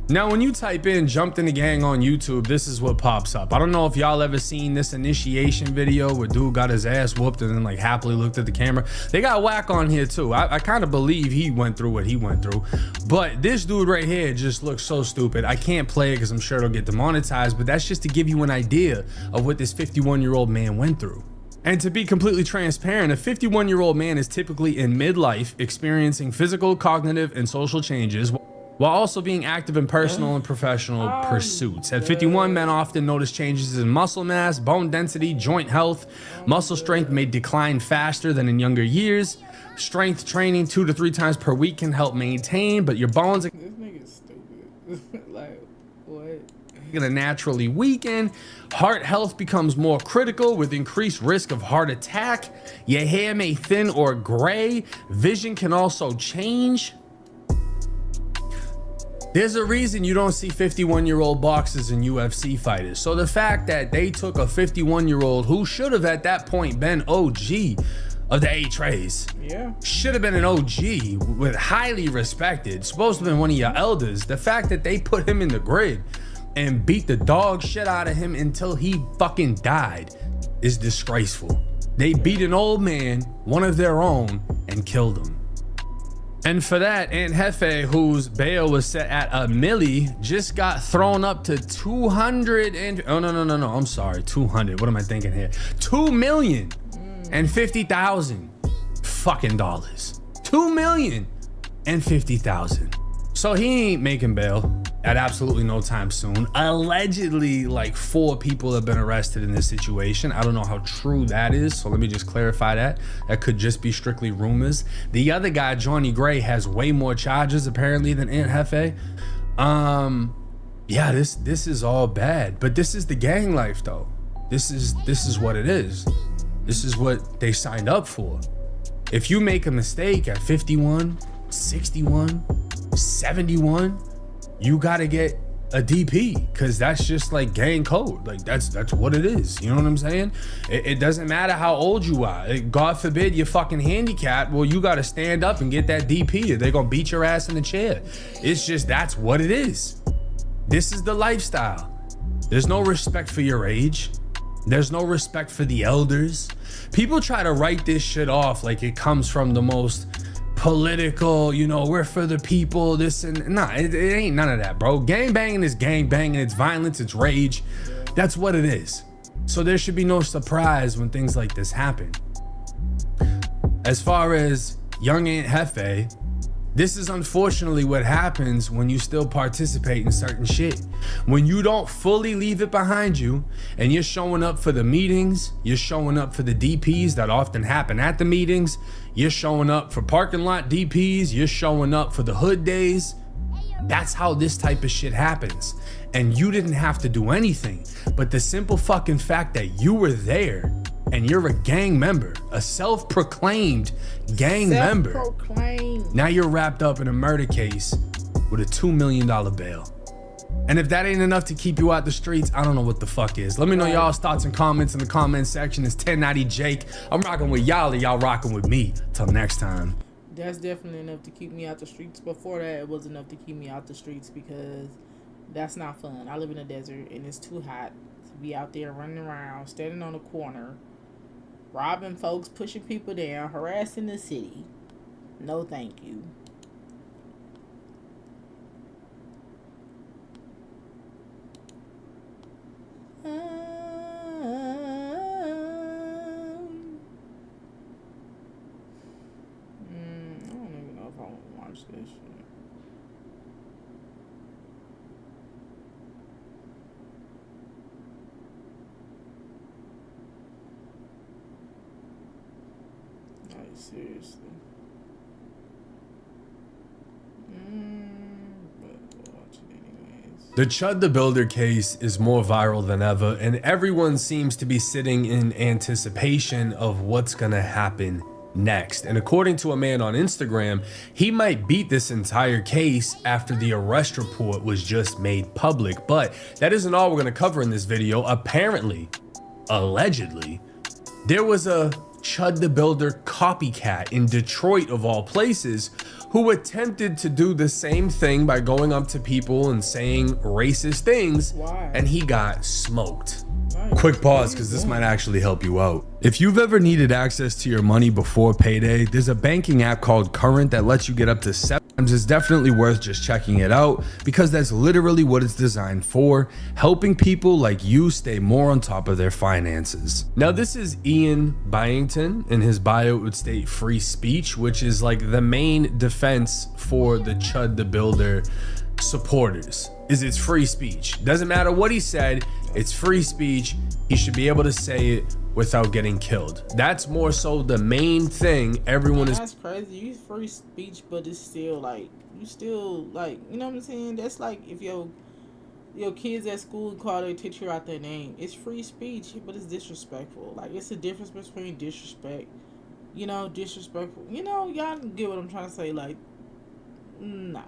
Now, when you type in jumped in the gang on YouTube, this is what pops up. I don't know if y'all ever seen this initiation video where dude got his ass whooped and then like happily looked at the camera. They got whack on here too. I kind of believe he went through what he went through. But this dude right here just looks so stupid. I can't play it because I'm sure it'll get demonetized, but that's just to give you an idea of what this 51-year-old man went through. And to be completely transparent, a 51-year-old man is typically in midlife, experiencing physical, cognitive, and social changes, while also being active in personal and professional pursuits. At 51, men often notice changes in muscle mass, bone density, joint health. Muscle strength may decline faster than in younger years. Strength training 2 to 3 times per week can help maintain, but your bones are This nigga's stupid. Like, what? gonna naturally weaken. Heart health becomes more critical with increased risk of heart attack. Your hair may thin or gray. Vision can also change. There's a reason you don't see 51-year-old boxers and UFC fighters. So the fact that they took a 51-year-old who should have at that point been OG of the 8 trays. Yeah. Should have been an OG with highly respected, supposed to have been one of your elders. The fact that they put him in the grid and beat the dog shit out of him until he fucking died is disgraceful. They beat an old man, one of their own, and killed him. And for that, Aunt Jefe, whose bail was set at $1 million, just got thrown up to 200 and I'm sorry, 200. What am I thinking here? $2,050,000 fucking dollars. $2,050,000. So he ain't making bail at absolutely no time soon. Allegedly, like 4 people have been arrested in this situation. I don't know how true that is, so let me just clarify that. That could just be strictly rumors. The other guy, Johnny Gray, has way more charges apparently than Aunt Jefe. Yeah, this is all bad, but this is the gang life though. This is what it is. This is what they signed up for. If you make a mistake at 51, 61, 71, you gotta get a DP, because that's just like gang code. Like that's what it is. You know what I'm saying? It doesn't matter how old you are. God forbid you're fucking handicapped. Well, you gotta stand up and get that DP, or they're gonna beat your ass in the chair. It's just, that's what it is. This is the lifestyle. There's no respect for your age. There's no respect for the elders. People try to write this shit off like it comes from the most political, you know, we're for the people, this and nah, it ain't none of that, bro. Gang banging is gang banging. It's violence, it's rage. That's what it is. So there should be no surprise when things like this happen. As far as young Aunt Jefe, this is unfortunately what happens when you still participate in certain shit. When you don't fully leave it behind you and you're showing up for the meetings, you're showing up for the DPs that often happen at the meetings, you're showing up for parking lot DPs, you're showing up for the hood days. That's how this type of shit happens. And you didn't have to do anything, but the simple fucking fact that you were there and you're a gang member, a self-proclaimed gang member. Now you're wrapped up in a murder case with a $2 million bail. And if that ain't enough to keep you out the streets, I don't know what the fuck is. Let me know y'all's thoughts and comments in the comment section. It's 1090 Jake. I'm rocking with y'all and y'all rocking with me. Till next time. That's definitely enough to keep me out the streets. Before that, it was enough to keep me out the streets because that's not fun. I live in a desert and it's too hot to be out there running around, standing on a corner, robbing folks, pushing people down, harassing the city. No, thank you. This shit. Like, seriously. But watch it anyways. The Chud the Builder case is more viral than ever, and everyone seems to be sitting in anticipation of what's gonna happen next. And according to a man on Instagram, he might beat this entire case after the arrest report was just made public. But that isn't all we're going to cover in this video. Apparently, allegedly, there was a Chud the Builder copycat in Detroit of all places who attempted to do the same thing by going up to people and saying racist things. Why? And he got smoked. Quick pause, because this might actually help you out. If you've ever needed access to your money before payday, there's a banking app called Current that lets you get up to 7 times. It's definitely worth just checking it out because that's literally what it's designed for, helping people like you stay more on top of their finances. Now, this is Ian Byington. In his bio, it would state free speech, which is like the main defense for the Chud the Builder supporters. Is it's free speech. Doesn't matter what he said, it's free speech. He should be able to say it without getting killed. That's more so the main thing everyone is. That's crazy. You free speech, but it's still like, you still like, you know what I'm saying? That's like if your kids at school call their teacher out their name. It's free speech, but it's disrespectful. Like, it's a difference between disrespect, disrespectful. Y'all get what I'm trying to say. Like, no.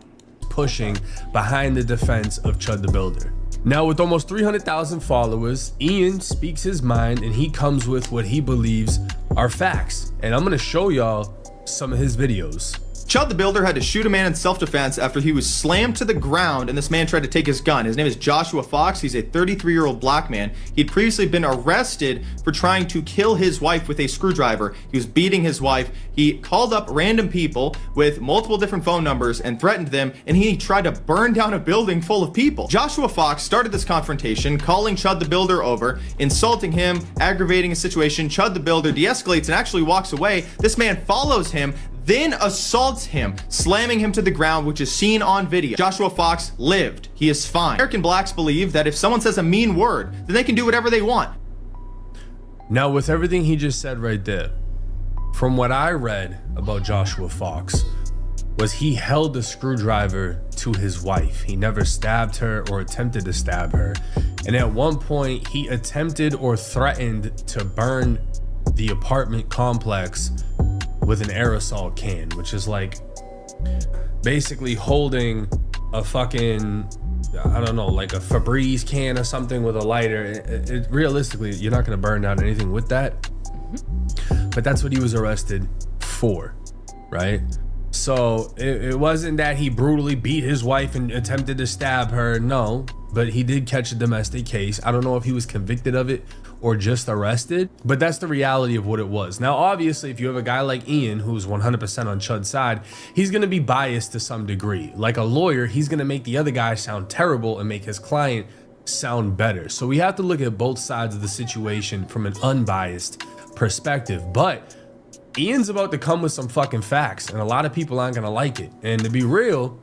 Pushing behind the defense of Chud the Builder. Now, with almost 300,000 followers, Ian speaks his mind and he comes with what he believes are facts. And I'm going to show y'all some of his videos. Chud the Builder had to shoot a man in self-defense after he was slammed to the ground and this man tried to take his gun. His name is Joshua Fox. He's a 33-year-old black man. He'd previously been arrested for trying to kill his wife with a screwdriver. He was beating his wife. He called up random people with multiple different phone numbers and threatened them, and he tried to burn down a building full of people. Joshua Fox started this confrontation, calling Chud the Builder over, insulting him, aggravating a situation. Chud the Builder de-escalates and actually walks away. This man follows him, then assaults him, slamming him to the ground, which is seen on video. Joshua Fox lived. He is fine. American blacks believe that if someone says a mean word, then they can do whatever they want. Now, with everything he just said right there, from what I read about Joshua Fox, was he held a screwdriver to his wife. He never stabbed her or attempted to stab her. And at one point, he attempted or threatened to burn the apartment complex with an aerosol can, which is like basically holding a fucking, I don't know, like a Febreze can or something with a lighter. Realistically, you're not gonna burn down anything with that. But that's what he was arrested for, right? So it wasn't that he brutally beat his wife and attempted to stab her, no, but he did catch a domestic case. I don't know if he was convicted of it or just arrested, but that's the reality of what it was. Now, obviously, if you have a guy like Ian, who's 100% on Chud's side, he's gonna be biased to some degree. Like a lawyer, he's gonna make the other guy sound terrible and make his client sound better. So we have to look at both sides of the situation from an unbiased perspective. But Ian's about to come with some fucking facts, and a lot of people aren't gonna like it. And to be real,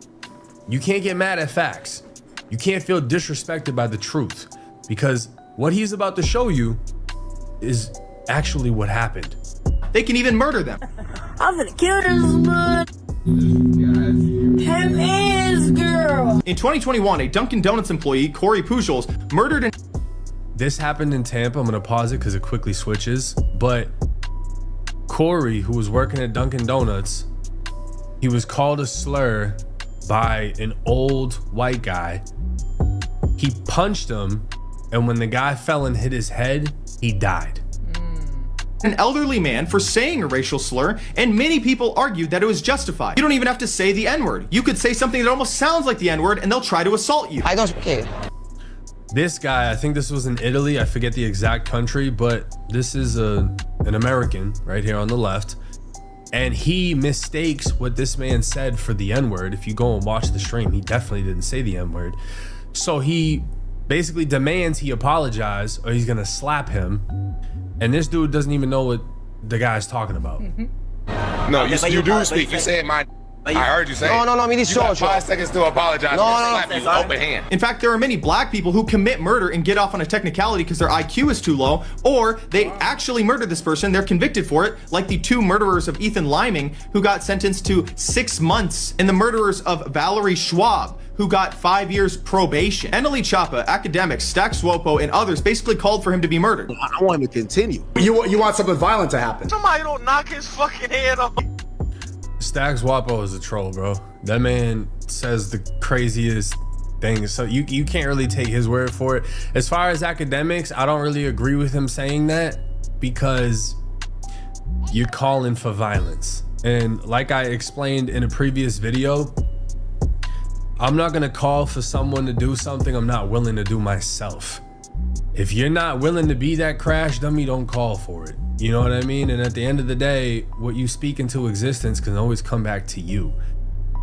you can't get mad at facts. You can't feel disrespected by the truth, because what he's about to show you is actually what happened. They can even murder them. I'm gonna kill this bud. Him and his girl. In 2021, a Dunkin' Donuts employee, Corey Pujols, murdered an... This happened in Tampa. I'm gonna pause it because it quickly switches. But Corey, who was working at Dunkin' Donuts, he was called a slur by an old white guy. He punched him, and when the guy fell and hit his head, he died. an elderly man for saying a racial slur, and many people argued that it was justified. You don't even have to say the N-word. You could say something that almost sounds like the N-word and they'll try to assault you. I don't care. This guy, I think this was in Italy, I forget the exact country, but this is an American right here on the left, and he mistakes what this man said for the N-word. If you go and watch the stream, he definitely didn't say the N-word. So he basically demands he apologize or he's gonna slap him. And this dude doesn't even know what the guy's talking about. No, you do speak. You said my. I heard you say. No, mi dissocio. You got 5 seconds to apologize. No. You open hand. In fact, there are many black people who commit murder and get off on a technicality because their IQ is too low, or they actually murder this person, they're convicted for it, like the 2 murderers of Ethan Liming, who got sentenced to 6 months, and the murderers of Valerie Schwab, who got 5 years probation. Eneli Chapa, academics, Stack Swopo, and others basically called for him to be murdered. I want him to continue. You want something violent to happen. Somebody don't knock his fucking head off. Stax Wapo is a troll, bro. That man says the craziest things, so you can't really take his word for it. As far as academics, I don't really agree with him saying that, because you're calling for violence. And like I explained in a previous video, I'm not gonna call for someone to do something I'm not willing to do myself. If you're not willing to be that crash dummy, don't call for it. You know what I mean? And at the end of the day, what you speak into existence can always come back to you.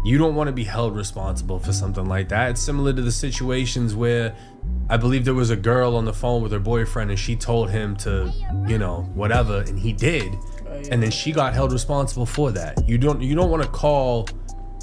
You don't want to be held responsible for something like that. It's similar to the situations where I believe there was a girl on the phone with her boyfriend and she told him to, you know, whatever, and he did. And then she got held responsible for that. You don't want to call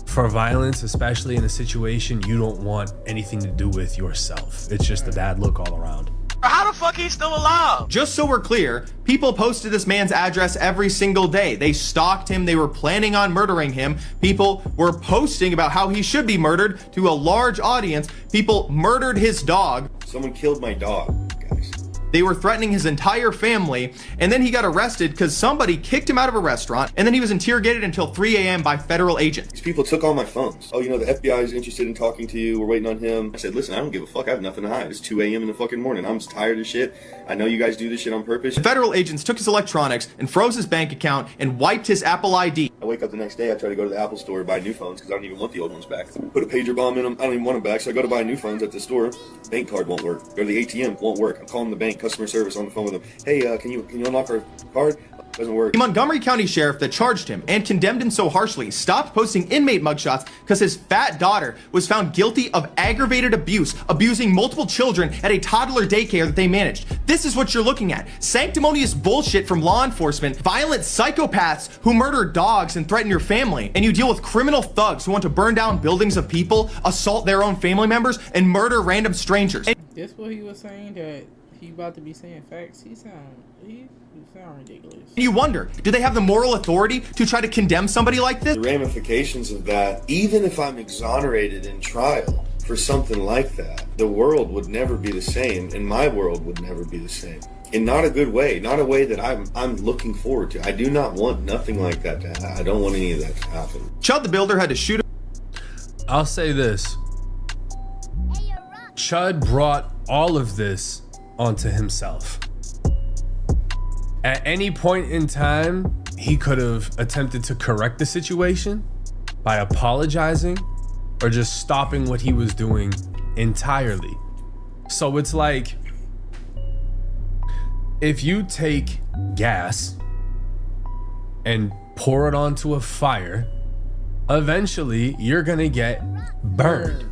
for violence, especially in a situation you don't want anything to do with yourself. It's just a bad look all around. How the fuck he's still alive? Just so we're clear, people posted this man's address every single day. They stalked him. They were planning on murdering him. People were posting about how he should be murdered to a large audience. People murdered his dog. Someone killed my dog, guys. They were threatening his entire family, and then he got arrested because somebody kicked him out of a restaurant, and then he was interrogated until 3 a.m. by federal agents. These people took all my phones. Oh, you know, the FBI is interested in talking to you. We're waiting on him. I said, listen, I don't give a fuck. I have nothing to hide. It's 2 a.m. in the fucking morning. I'm just tired of shit. I know you guys do this shit on purpose. Federal agents took his electronics and froze his bank account and wiped his Apple ID. I wake up the next day, I try to go to the Apple store to buy new phones because I don't even want the old ones back. Put a pager bomb in them. I don't even want them back. So I go to buy new phones at the store. Bank card won't work. Go to the ATM, won't work. I'm calling the bank customer service on the phone with them. Hey, can you unlock our card? Doesn't work. The Montgomery County sheriff that charged him and condemned him so harshly stopped posting inmate mugshots because his fat daughter was found guilty of aggravated abuse, abusing multiple children at a toddler daycare that they managed. This is what you're looking at. Sanctimonious bullshit from law enforcement, violent psychopaths who murder dogs and threaten your family, and you deal with criminal thugs who want to burn down buildings of people, assault their own family members, and murder random strangers. This what he was saying, that he about to be saying facts. He sound ridiculous. You wonder, do they have the moral authority to try to condemn somebody like this? The ramifications of that, even if I'm exonerated in trial for something like that, the world would never be the same, and my world would never be the same. In not a good way, not a way that I'm looking forward to. I do not want nothing like that to happen. I don't want any of that to happen. Chud the Builder had to shoot him. I'll say this. Chud brought all of this onto himself. At any point in time, he could have attempted to correct the situation by apologizing or just stopping what he was doing entirely. So it's like, if you take gas and pour it onto a fire, eventually you're gonna get burned.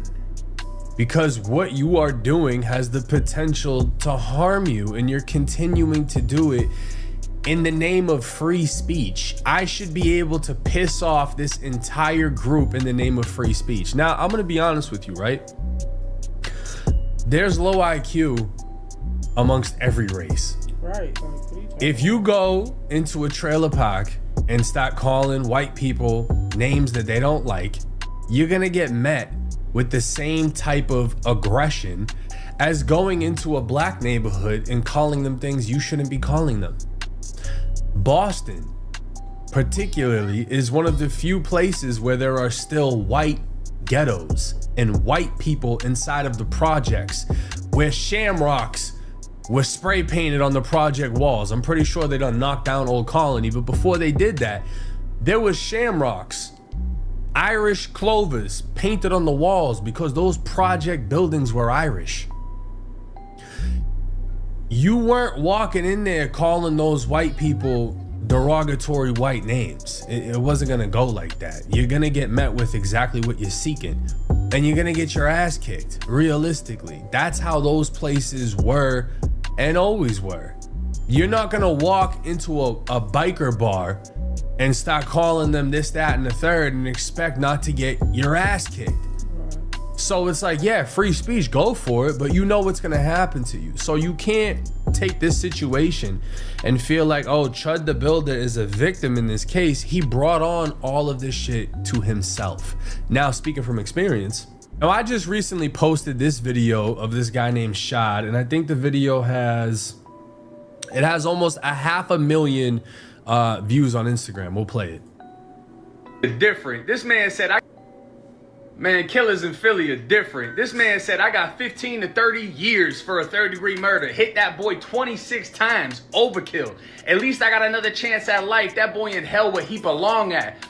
Because what you are doing has the potential to harm you, and you're continuing to do it in the name of free speech. I should be able to piss off this entire group in the name of free speech. Now, I'm gonna be honest with you, right? There's low IQ amongst every race. Right. If you go into a trailer park and start calling white people names that they don't like, you're gonna get met with the same type of aggression as going into a black neighborhood and calling them things you shouldn't be calling them. Boston, particularly, is one of the few places where there are still white ghettos and white people inside of the projects, where shamrocks was spray painted on the project walls. I'm pretty sure they done knocked down Old Colony, but before they did that, there was shamrocks, Irish clovers painted on the walls because those project buildings were Irish. You weren't walking in there calling those white people derogatory white names. It wasn't gonna go like that. You're gonna get met with exactly what you're seeking, and you're gonna get your ass kicked, realistically. That's how those places were and always were. You're not gonna walk into a biker bar and start calling them this, that, and the third and expect not to get your ass kicked. So it's like, yeah, free speech, go for it, but you know what's gonna happen to you. So you can't take this situation and feel like, oh, Chud the Builder is a victim in this case. He brought on all of this shit to himself. Now, speaking from experience, now I just recently posted this video of this guy named Shad, and I think the video has almost 500,000 views on Instagram. We'll play it. Different. This man said, man, killers in Philly are different. This man said, I got 15 to 30 years for a third-degree murder. Hit that boy 26 times. Overkill. At least I got another chance at life. That boy in hell where he belong at.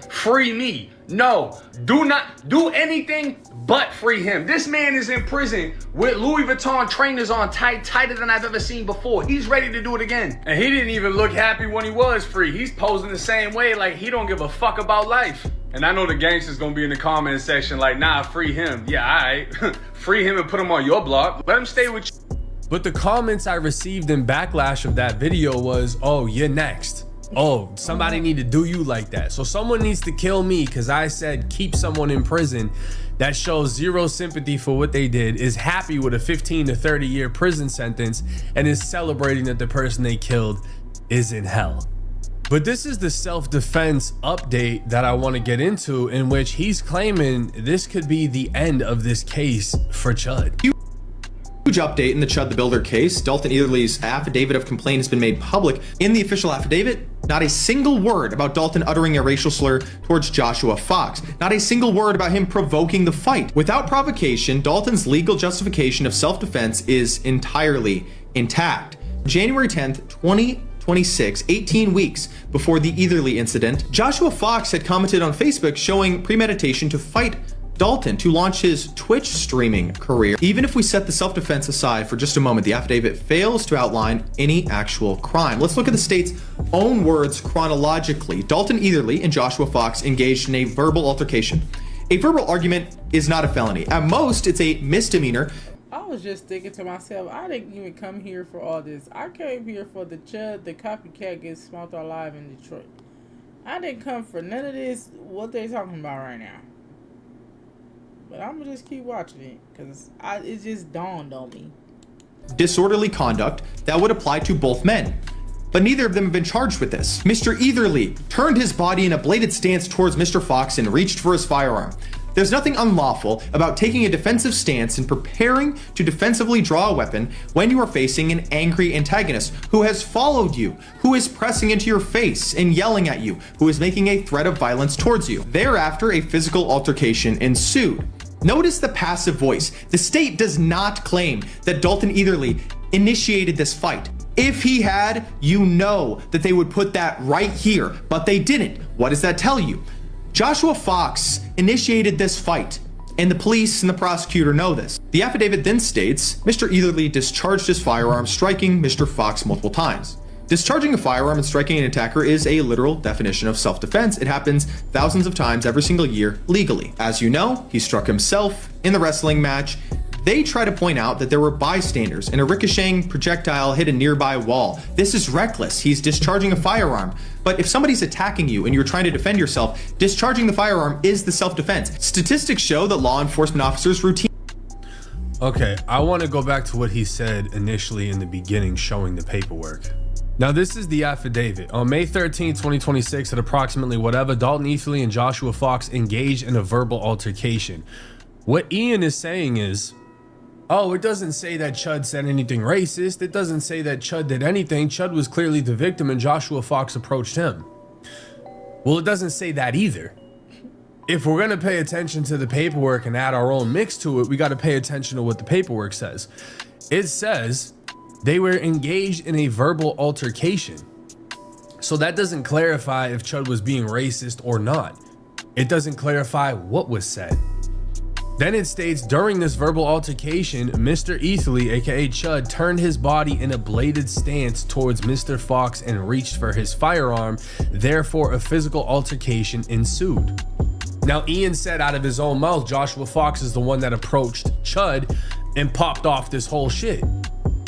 Free me. No, do not do anything but free him. This man is in prison with Louis Vuitton trainers on tighter than I've ever seen before. He's ready to do it again. And he didn't even look happy when he was free. He's posing the same way, like he don't give a fuck about life. And I know the gangsters gonna be in the comment section like, nah, free him. Yeah, all right. Free him and put him on your block. Let him stay with you. But the comments I received in backlash of that video was, oh, you're next. Oh, somebody need to do you like that. So someone needs to kill me because I said keep someone in prison that shows zero sympathy for what they did, is happy with a 15 to 30 year prison sentence, and is celebrating that the person they killed is in hell. But this is the self-defense update that I want to get into, in which he's claiming this could be the end of this case for Chud. Huge update in the Chud the Builder case. Dalton Eatherly's affidavit of complaint has been made public. In the official affidavit, not a single word about Dalton uttering a racial slur towards Joshua Fox. Not a single word about him provoking the fight. Without provocation, Dalton's legal justification of self-defense is entirely intact. January 10th, 2026, 18 weeks before the Eatherly incident, Joshua Fox had commented on Facebook showing premeditation to fight Dalton to launch his Twitch streaming career. Even if we set the self-defense aside for just a moment, the affidavit fails to outline any actual crime. Let's look at the state's own words chronologically. Dalton Eatherly and Joshua Fox engaged in a verbal altercation. A verbal argument is not a felony. At most, it's a misdemeanor. I was just thinking to myself, I didn't even come here for all this. I came here for the Chud, the copycat gets smoked alive in Detroit. I didn't come for none of this, what they talking about right now. But I'm gonna just keep watching it because it just dawned on me. Disorderly conduct that would apply to both men. But neither of them have been charged with this. Mr. Eatherly turned his body in a bladed stance towards Mr. Fox and reached for his firearm. There's nothing unlawful about taking a defensive stance and preparing to defensively draw a weapon when you are facing an angry antagonist who has followed you, who is pressing into your face and yelling at you, who is making a threat of violence towards you. Thereafter, a physical altercation ensued. Notice the passive voice. The state does not claim that Dalton Eatherly initiated this fight. If he had, you know that they would put that right here, but they didn't. What does that tell you? Joshua Fox initiated this fight, and the police and the prosecutor know this. The affidavit then states, Mr. Eatherly discharged his firearm, striking Mr. Fox multiple times. Discharging a firearm and striking an attacker is a literal definition of self-defense. It happens thousands of times every single year legally. As you know, he struck himself in the wrestling match. They try to point out that there were bystanders and a ricocheting projectile hit a nearby wall. This is reckless. He's discharging a firearm. But if somebody's attacking you and you're trying to defend yourself, discharging the firearm is the self-defense. Statistics show that law enforcement officers routinely... Okay, I want to go back to what he said initially in the beginning, showing the paperwork. Now, this is the affidavit. On May 13, 2026, at approximately whatever, Dalton Eatherly and Joshua Fox engaged in a verbal altercation. What Ian is saying is, oh, it doesn't say that Chud said anything racist. It doesn't say that Chud did anything. Chud was clearly the victim and Joshua Fox approached him. Well, it doesn't say that either. If we're going to pay attention to the paperwork and add our own mix to it, we got to pay attention to what the paperwork says. It says They were engaged in a verbal altercation. So that doesn't clarify if Chud was being racist or not. It doesn't clarify what was said. Then it states, during this verbal altercation, Mr. Etherly, aka Chud, turned his body in a bladed stance towards Mr. Fox and reached for his firearm. Therefore, a physical altercation ensued. Now, Ian said out of his own mouth, Joshua Fox is the one that approached Chud and popped off this whole shit.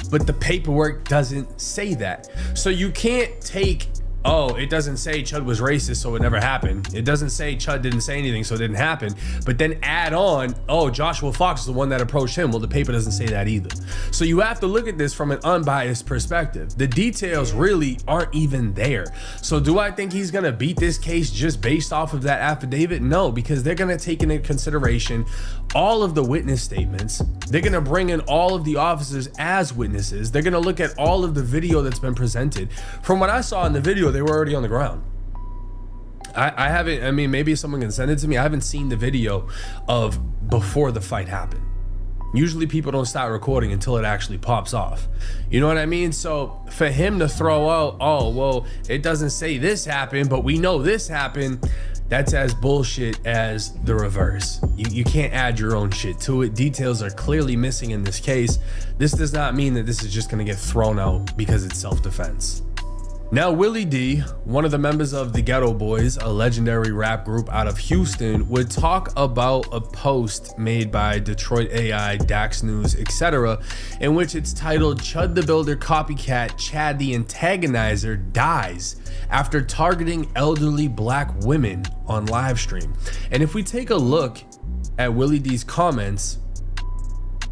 But the paperwork doesn't say that. So you can't take, oh, it doesn't say Chud was racist, so it never happened. It doesn't say Chud didn't say anything, so it didn't happen. But then add on, oh, Joshua Fox is the one that approached him. Well, the paper doesn't say that either. So you have to look at this from an unbiased perspective. The details really aren't even there. So do I think he's gonna beat this case just based off of that affidavit? No, because they're gonna take into consideration all of the witness statements. They're gonna bring in all of the officers as witnesses. They're gonna look at all of the video that's been presented. From what I saw in the video, they were already on the ground. I haven't, I mean, maybe someone can send it to me. I haven't seen the video of before the fight happened. Usually people don't start recording until it actually pops off. You know what I mean? So for him to throw out, oh, well, it doesn't say this happened, but we know this happened, that's as bullshit as the reverse. You can't add your own shit to it. Details are clearly missing in this case. This does not mean that this is just gonna get thrown out because it's self-defense. Now, Willie D, one of the members of the Ghetto Boys, a legendary rap group out of Houston, would talk about a post made by Detroit AI, Dax News, etc., in which it's titled, Chud the Builder Copycat Chad the Antagonizer Dies After Targeting Elderly Black Women on Livestream. And if we take a look at Willie D's comments,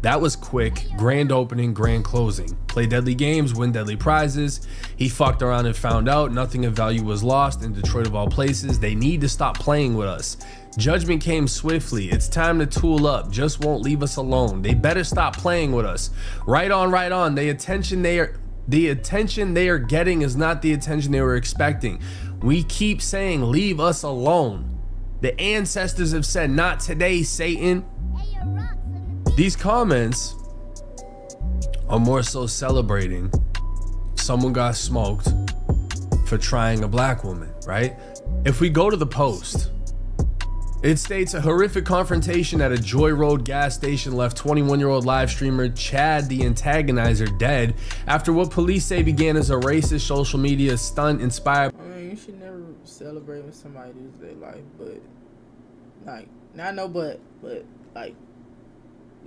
that was quick, grand opening, grand closing. Play deadly games, win deadly prizes. He fucked around and found out nothing of value was lost in Detroit of all places. They need to stop playing with us. Judgment came swiftly. It's time to tool up. Just won't leave us alone. They better stop playing with us. Right on, right on. The attention they are getting is not the attention they were expecting. We keep saying, leave us alone. The ancestors have said, not today, Satan. These comments are more so celebrating someone got smoked for trying a black woman, right? If we go to the post, it states a horrific confrontation at a Joy Road gas station left 21-year-old live streamer Chad the Antagonizer dead after what police say began as a racist social media stunt inspired. I mean, you should never celebrate when somebody loses their life, but like, not no but like,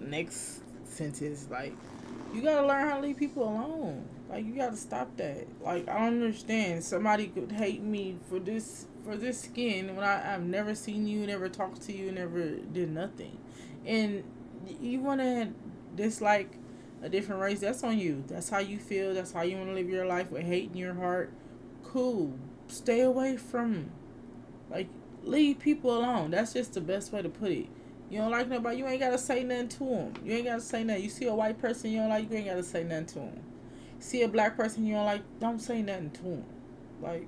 next sentence, like, you gotta learn how to leave people alone. Like, you gotta stop that. Like, I don't understand. Somebody could hate me for this skin when I've never seen you, never talked to you, never did nothing. And you wanna dislike a different race, that's on you. That's how you feel. That's how you wanna live your life, with hate in your heart. Cool. Stay away from, like, leave people alone. That's just the best way to put it. You don't like nobody, you ain't gotta say nothing to them. You ain't gotta say nothing. You see a white person you don't like, you ain't gotta say nothing to them. See a black person you don't like, don't say nothing to them. Like,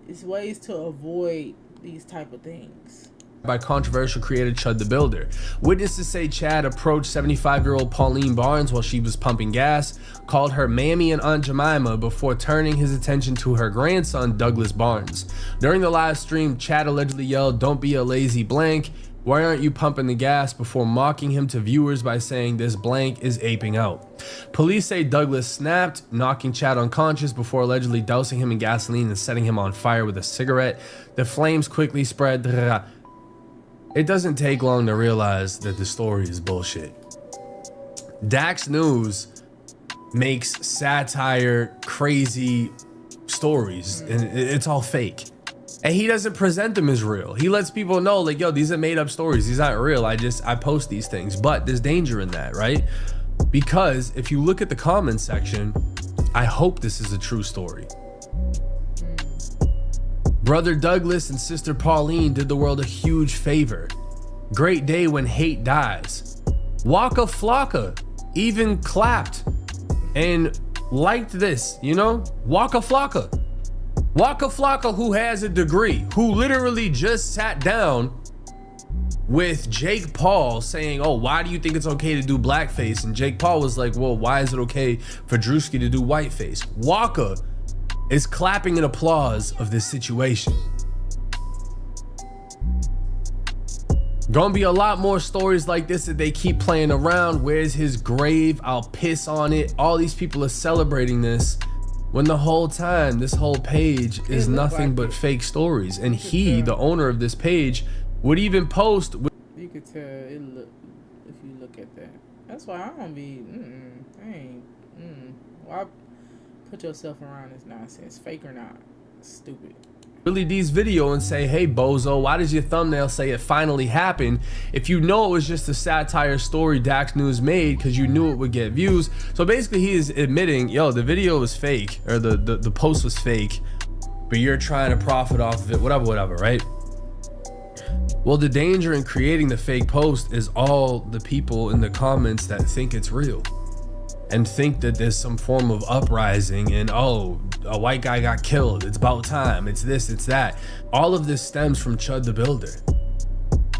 it's ways to avoid these type of things. By controversial creator Chud the Builder. Witnesses say Chad approached 75-year-old Pauline Barnes while she was pumping gas, called her Mammy and Aunt Jemima before turning his attention to her grandson Douglas Barnes. During the live stream, Chad allegedly yelled, "Don't be a lazy blank. Why aren't you pumping the gas?" before mocking him to viewers by saying this blank is aping out. Police say Douglas snapped, knocking Chad unconscious before allegedly dousing him in gasoline and setting him on fire with a cigarette. The flames quickly spread. It doesn't take long to realize that the story is bullshit. Dax News makes satire, crazy stories, and it's all fake. And he doesn't present them as real. He lets people know, like, yo, these are made up stories. These aren't real. I post these things. But there's danger in that, right? Because if you look at the comments section, I hope this is a true story. Brother Douglas and sister Pauline did the world a huge favor. Great day when hate dies. Waka Flocka even clapped and liked this, you know? Waka Flocka. Waka Flocka, who has a degree, who literally just sat down with Jake Paul saying, oh, why do you think it's okay to do blackface? And Jake Paul was like, well, why is it okay for Drewski to do whiteface? Walker is clapping in applause of this situation. Gonna be a lot more stories like this that they keep playing around. Where's his grave? I'll piss on it. All these people are celebrating this when the whole time this whole page is nothing but fake stories. And he, the owner of this page, would even post. You could tell it look if you look at that. That's why I don't be. Why put yourself around this nonsense, fake or not? Stupid. Really these video and say, hey bozo, why does your thumbnail say it finally happened if you know it was just a satire story Dax News made because you knew it would get views? So basically he is admitting, yo, the video was fake, or the post was fake, but you're trying to profit off of it, whatever, right? Well, the danger in creating the fake post is all the people in the comments that think it's real and think that there's some form of uprising and, oh, a white guy got killed, it's about time, it's this, it's that. All of this stems from Chud the Builder.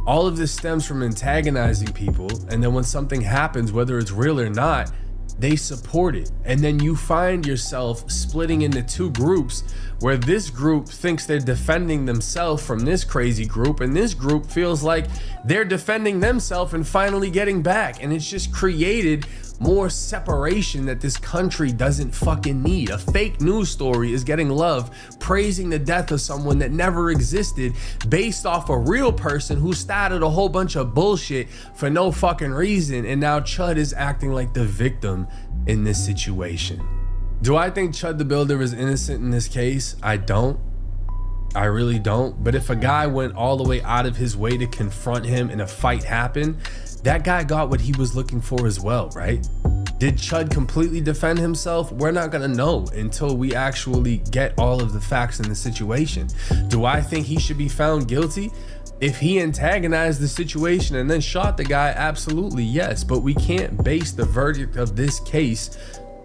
All of this stems from antagonizing people, and then when something happens, whether it's real or not, they support it. And then you find yourself splitting into two groups where this group thinks they're defending themselves from this crazy group, and this group feels like they're defending themselves and finally getting back. And it's just created more separation that this country doesn't fucking need. A fake news story is getting love, praising the death of someone that never existed based off a real person who started a whole bunch of bullshit for no fucking reason. And now Chud is acting like the victim in this situation. Do I think Chud the Builder is innocent in this case? I don't. I really don't. But if a guy went all the way out of his way to confront him and a fight happened, that guy got what he was looking for as well, right? Did Chud completely defend himself? We're not gonna know until we actually get all of the facts in the situation. Do I think he should be found guilty? If he antagonized the situation and then shot the guy, absolutely yes. But we can't base the verdict of this case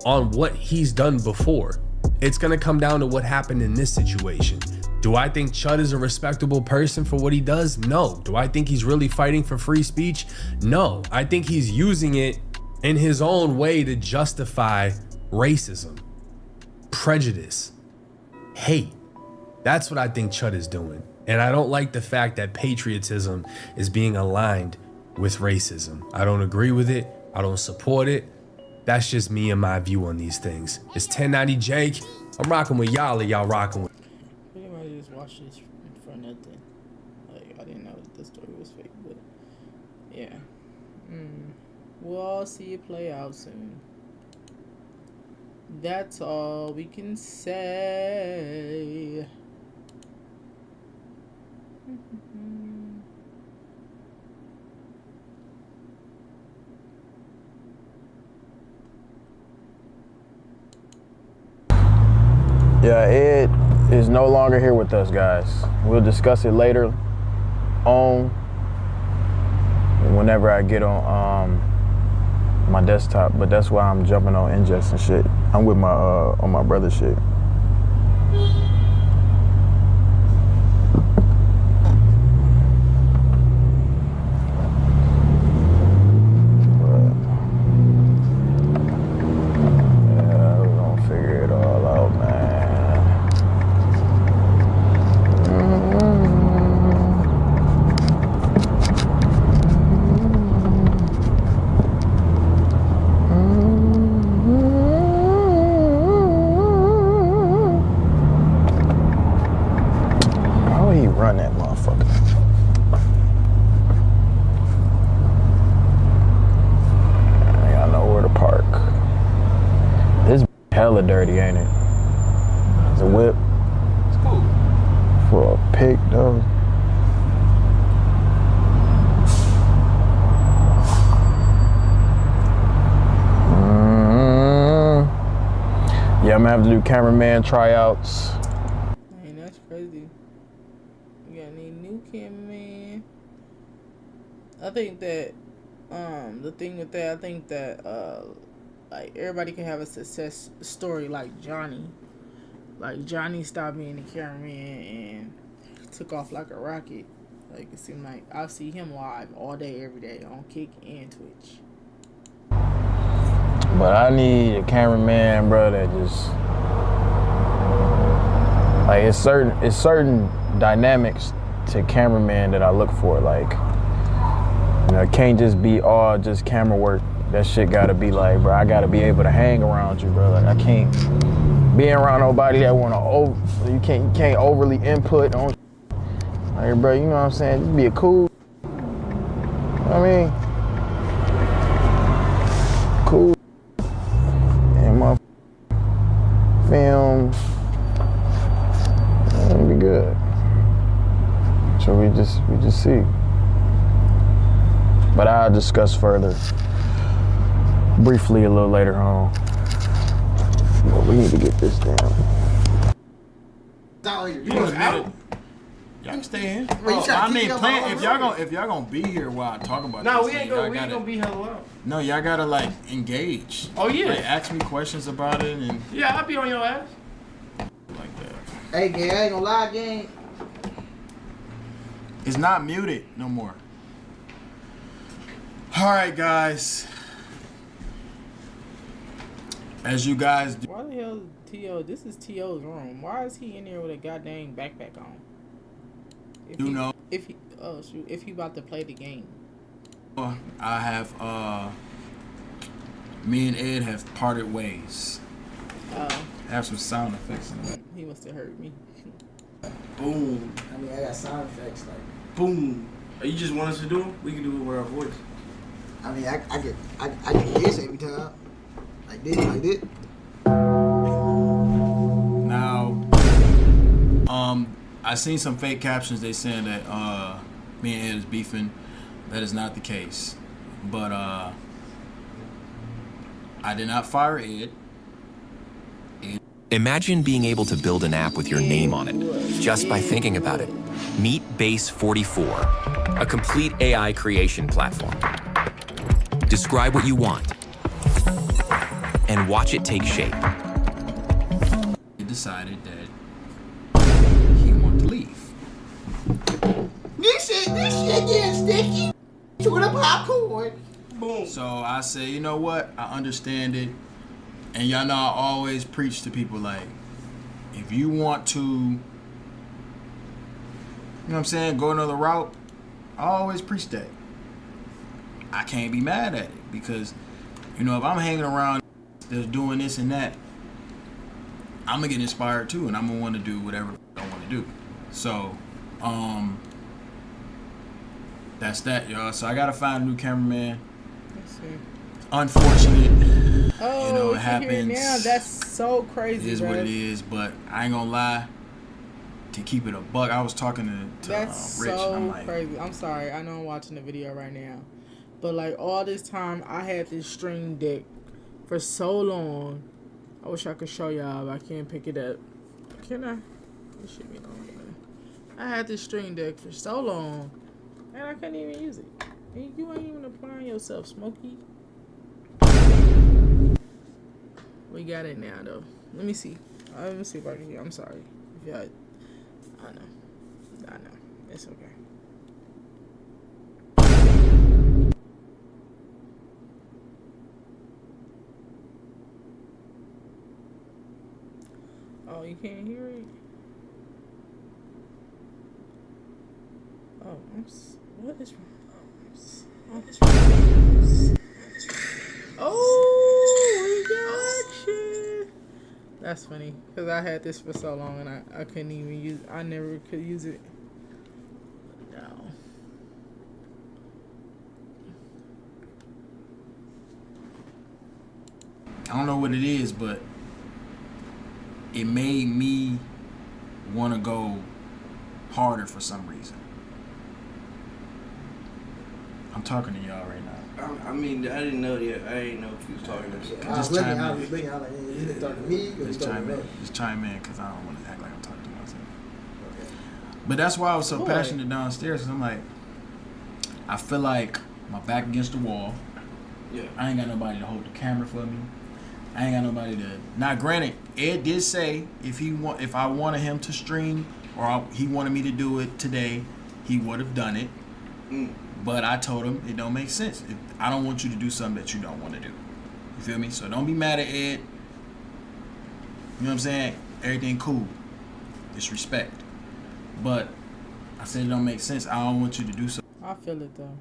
on what he's done before. It's gonna come down to what happened in this situation. Do I think Chud is a respectable person for what he does? No. Do I think he's really fighting for free speech? No. I think he's using it in his own way to justify racism, prejudice, hate. That's what I think Chud is doing. And I don't like the fact that patriotism is being aligned with racism. I don't agree with it. I don't support it. That's just me and my view on these things. It's 1090 Jake. I'm rocking with y'all, or y'all rocking with. Watch this for nothing. Like, I didn't know that the story was fake, but yeah. We'll all see it play out soon. That's all we can say. Yeah, Ed is no longer here with us, guys. We'll discuss it later on whenever I get on my desktop, but that's why I'm jumping on ingest and shit. I'm with my on my brother's shit. Run that motherfucker. I ain't got nowhere to park. This hella dirty, ain't it? It's a whip. It's cool. For a pig, though. Yeah, I'm gonna have to do cameraman tryouts. Man, that's crazy. You got any new cameraman? I think that the thing with that, I think that like everybody can have a success story like Johnny. Like Johnny stopped being the cameraman and took off like a rocket. Like, it seems like I see him live all day, every day on Kick and Twitch. But I need a cameraman, bro, that just like it's certain dynamics to cameraman that I look for. Like, you know, it can't just be all just camera work. That shit gotta be like, bro, I gotta be able to hang around you, bro. Like, I can't be around nobody that you can't overly input on. Like, bro, you know what I'm saying? Just be a cool. You know what I mean? Cool. And my film. It'll be good. So we just see. But I'll discuss further briefly a little later on. But we need to get this down. You was out. Y'all can stay in. I mean, plan if y'all gonna be here while I talk about this. No, we ain't gonna be hella long. No, y'all gotta like engage. Oh yeah. Like, ask me questions about it and. Yeah, I'll be on your ass. Like that. Hey, gang, I ain't gonna lie, gang. It's not muted no more. All right, guys. As you guys do. Why the hell is T.O.? This is T.O.'s room. Why is he in there with a goddamn backpack on? If he about to play the game. I have me and Ed have parted ways. I have some sound effects in it. He must have heard me. Boom. I mean, I got sound effects like boom. You just want us to do them? We can do it with our voice. I mean, I get this every time. Like this, like this. Now, I seen some fake captions. They saying that me and Ed is beefing. That is not the case. But I did not fire Ed. Imagine being able to build an app with your name on it just by thinking about it. Meet Base 44, a complete AI creation platform. Describe what you want and watch it take shape. He decided that he wanted to leave. This shit getting sticky. With a popcorn. Boom. So I said, you know what? I understand it. And y'all know I always preach to people like, if you want to, you know what I'm saying, go another route, I always preach that. I can't be mad at it because, you know, if I'm hanging around that's doing this and that, I'm gonna get inspired too, and I'm gonna want to do whatever I want to do. So, that's that, y'all. So I gotta find a new cameraman. Let's see. Unfortunate. Oh, you know, it you happens. hear it now. That's so crazy. It is what it is, but I ain't gonna lie. To keep it a buck, I was talking to That's Rich. so I'm like, crazy. I'm sorry. I know I'm watching the video right now, but like all this time, I had this stream deck for so long. I wish I could show y'all, but I can't pick it up. Can I? It should be on there. I had this stream deck for so long, and I couldn't even use it. And you ain't even applying yourself, Smokey. We got it now, though. Let me see. Let me see if I can hear. I'm sorry. If y'all, I know. It's okay. Oh, you can't hear it? Oh, what is wrong? Oh, reaction. That's funny, because I had this for so long and I couldn't even use it. I never could use it. No. I don't know what it is, but it made me want to go harder for some reason. I'm talking to y'all right now. I mean, I didn't know yet. I didn't know if you was talking to me. I was looking, I was like, is it talking to me or is it talking to me? Just chime in, because I don't want to act like I'm talking to myself. Okay. But that's why I was so passionate downstairs, because I'm like, I feel like my back against the wall. Yeah. I ain't got nobody to hold the camera for me. I ain't got nobody to. Now, granted, Ed did say if I wanted him to stream or he wanted me to do it today, he would have done it. But I told him it don't make sense. I don't want you to do something that you don't want to do. You feel me? So don't be mad at Ed. You know what I'm saying? Everything cool. It's respect. But I said it don't make sense. I don't want you to do something. I feel it though.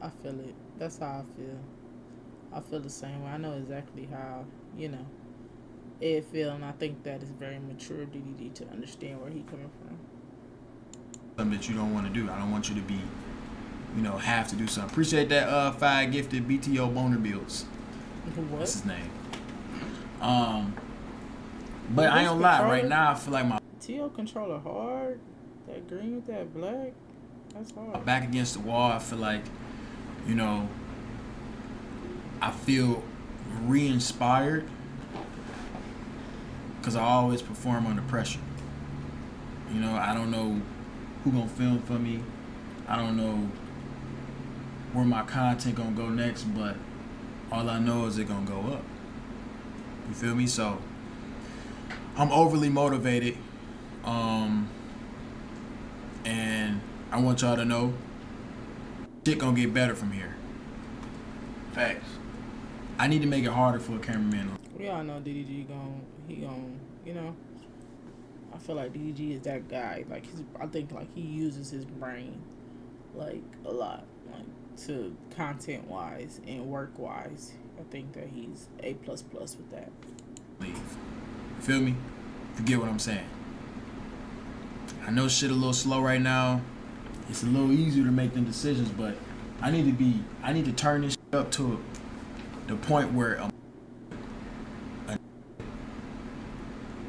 I feel it. That's how I feel. I feel the same way. I know exactly how, Ed feel, and I think that is very mature DDD to understand where he coming from. Something that you don't want to do. I don't want you to be, have to do something. Appreciate that 5 gifted BTO boner builds. What? That's his name. But I ain't gonna lie, right now I feel like my TO controller hard. That green with that black, that's hard. back against the wall. I feel like, I feel re-inspired because I always perform under pressure. I don't know who gonna film for me. I don't know where my content gonna go next, but all I know is it gonna go up. You feel me? So I'm overly motivated, and I want y'all to know shit gonna get better from here. Facts. I need to make it harder for a cameraman. We all know DDG I feel like DDG is that guy. Like I think like he uses his brain like a lot, like to content wise and work wise. I think that he's A++ with that. You feel me? You get what I'm saying? I know shit a little slow right now. It's a little easier to make them decisions, but I need to turn this shit up to the point where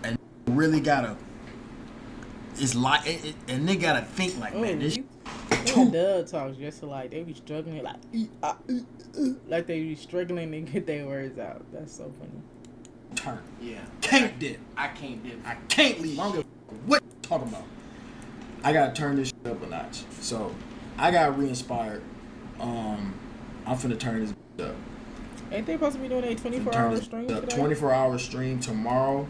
and really gotta. It's like and they gotta think like, man, this. Dub talks just like they be struggling like they be struggling to get their words out. That's so funny. Turn. Yeah. Can't dip. I can't dip. I can't leave. I don't give a what you talking about. I gotta turn this shit up a notch. So I got re-inspired. I'm finna turn this up. Ain't they supposed to be doing a 24-hour stream today? 24-hour stream tomorrow.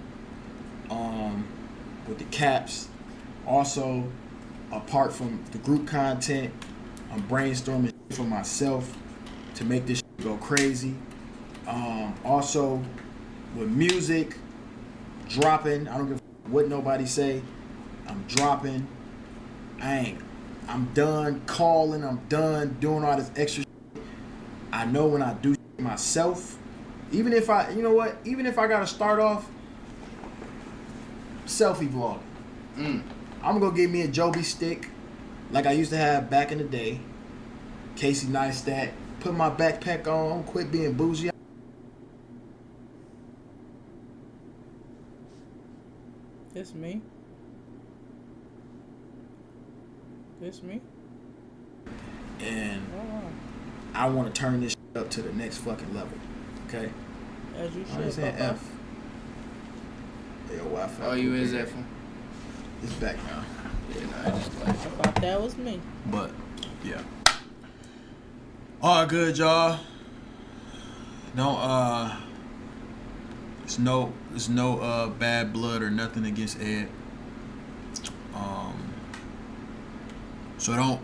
With the caps. Also, apart from the group content, I'm brainstorming for myself to make this shit go crazy. Also, with music dropping, I don't give a what nobody say. I'm dropping. I'm done calling. I'm done doing all this extra shit. I know when I do shit myself, even if I gotta start off selfie vlogging. I'm gonna get me a Joby stick like I used to have back in the day. Casey Neistat. Put my backpack on. Quit being bougie. It's me. It's me. And I want to turn this up to the next fucking level. Okay? As you should. I said F. Yo, Wi-Fi. Oh, you is F. It's back now. Yeah, no, I just like. I thought that was me. But yeah. All good, y'all. Don't There's no bad blood or nothing against Ed. So don't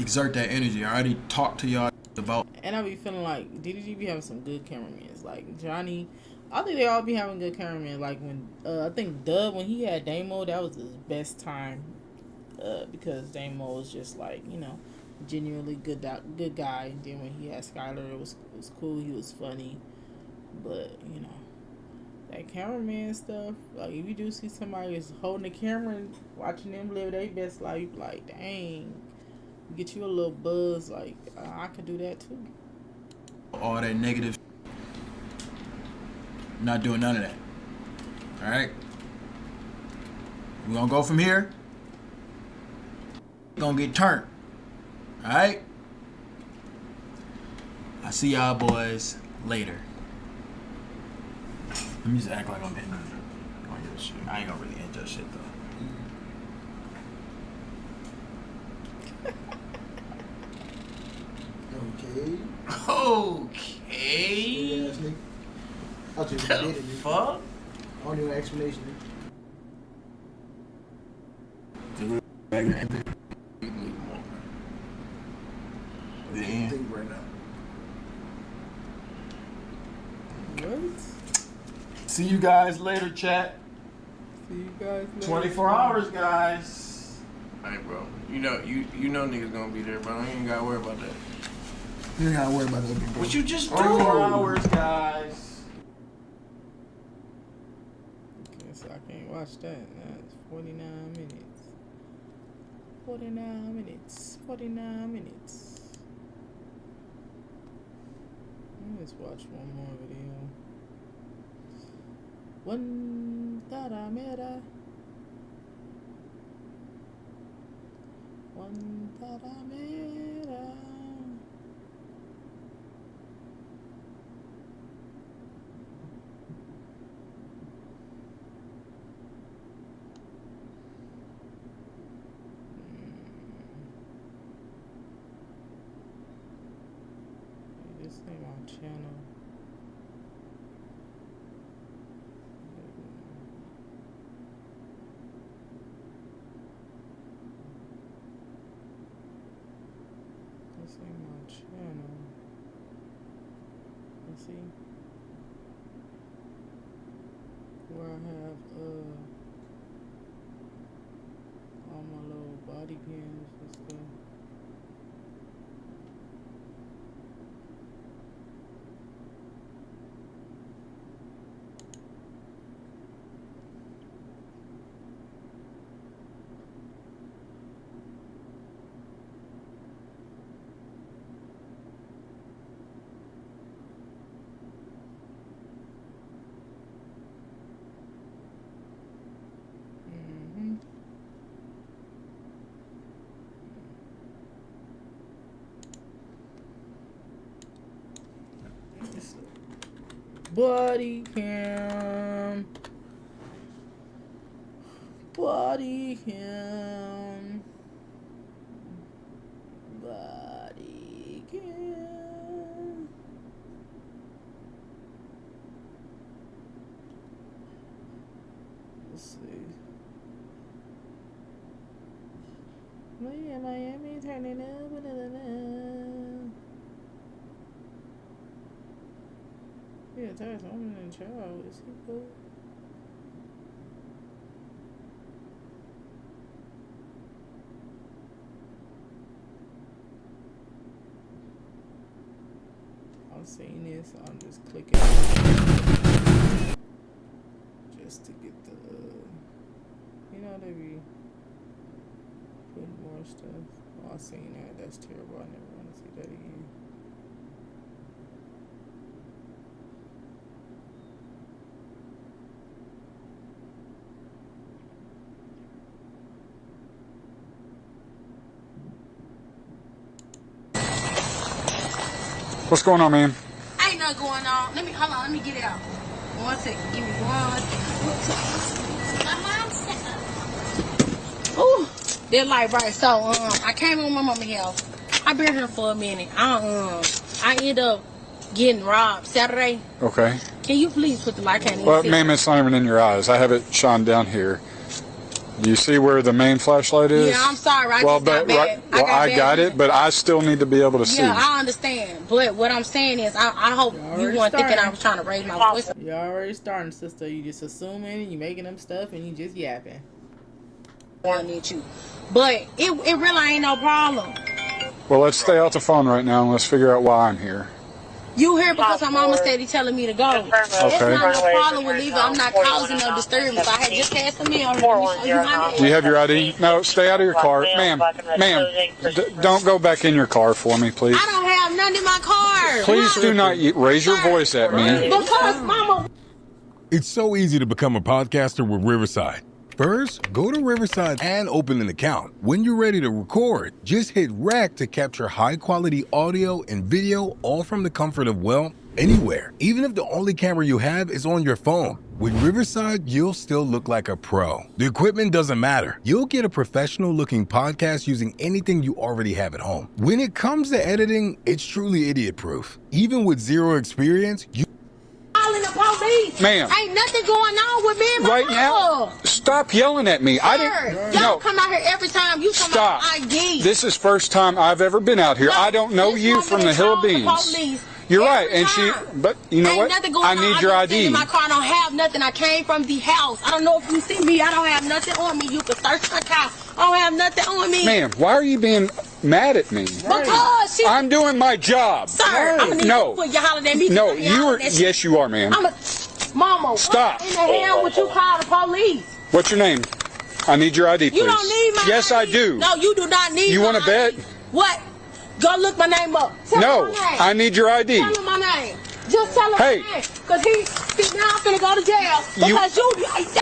exert that energy. I already talked to y'all about. And I be feeling like DDG be having some good cameramen. Like Johnny, I think they all be having good cameramen. Like when I think Dub, when he had Damo, that was his best time. Because Damo was just like, genuinely good guy. And then when he had Skylar, it was cool. He was funny. But that cameraman stuff, like if you do see somebody is holding the camera and watching them live their best life, you be like, dang, get you a little buzz. Like I could do that too. All that negative. Not doing none of that. All right. We're gonna go from here. Gonna get turned. All right. I see y'all boys later. Let me just act like I'm hitting on your shit. I ain't gonna really hit that shit though. Okay. Yeah, nigga. I just The did it. fuck? I don't need an explanation. Nigga. Yeah. Think right now. What? See you guys later, chat. See you guys later. 24 hours, guys. Hey, bro. You know niggas gonna be there, bro. You ain't gotta worry about that. You ain't gotta worry about that. What you just do? 24 hours, guys. Guess I can't watch that. That's 49 minutes. 49 minutes. 49 minutes. Let's watch one more video. One taramera. One taramera. This ain't my channel. This ain't my channel. Let's see. Where I have all my little body pins and stuff. Body cam. Body cam. Body cam. Let's see. Miami turning up. Yeah, that's woman and child. Is he good? I'm seeing this, so I'm just clicking just to get the, you know, they be putting more stuff. Oh, I seen that. That's terrible. I never want to see that again. What's going on, man? Ain't nothing going on. Hold on, let me get it out. 1 second. Give me 1 second. My mom said. Ooh, they're like right. So I came on my mama's house. I been here for a minute. I end up getting robbed Saturday. Okay. Can you please put the light? I can't Well, even ma'am, it's not even in your eyes. I have it shone down here. Do you see where the main flashlight is? Yeah, I'm sorry. I got it, but I still need to be able to see. Yeah, I understand. But what I'm saying is, I hope you weren't thinking I was trying to raise my voice. You already starting, sister. You just assuming and you making them stuff and you just yapping. I need you. But it really ain't no problem. Well, let's stay off the phone right now and let's figure out why I'm here. You here because my mama steady telling me to go. Okay. It's not no problem with leaving. I'm not causing no disturbance. I had just had some meal. Do you have your ID? No, stay out of your car. Ma'am, don't go back in your car for me, please. I don't have nothing in my car. Please do not raise your voice at me. Because mama. It's so easy to become a podcaster with Riverside. First, go to Riverside and open an account. When you're ready to record, just hit rec to capture high-quality audio and video, all from the comfort of, well, anywhere. Even if the only camera you have is on your phone. With Riverside, you'll still look like a pro. The equipment doesn't matter. You'll get a professional-looking podcast using anything you already have at home. When it comes to editing, it's truly idiot-proof. Even with zero experience, you... Calling the police. Ma'am. Ain't nothing going on with me and my Right mama. now, stop yelling at me. I didn't. Y'all No. come out here every time. You come Stop. out ID. This is first time I've ever been out here. I don't know you from the Hill of Beans. You're right, and but you know Ain't what? nothing going I on. need your just sit ID. in my car. I don't have nothing. I came from the house. I don't know if you see me. I don't have nothing on me. You can search my car. I don't have nothing on me. Ma'am, why are you being mad at me? Because I'm doing my job. Sir, I'm gonna need No. you to put your holiday meeting. No, you are. Yes, you are, ma'am. Mama, Stop. what in the hell would you call the police? What's your name? I need your ID, please. You don't need my Yes, I do. No, you do not need You my want to bet? What? Go look my name up. Tell No, him my name. I need your ID. Tell him my name. Just tell him Hey. my name. Because he's now finna go to jail. Because you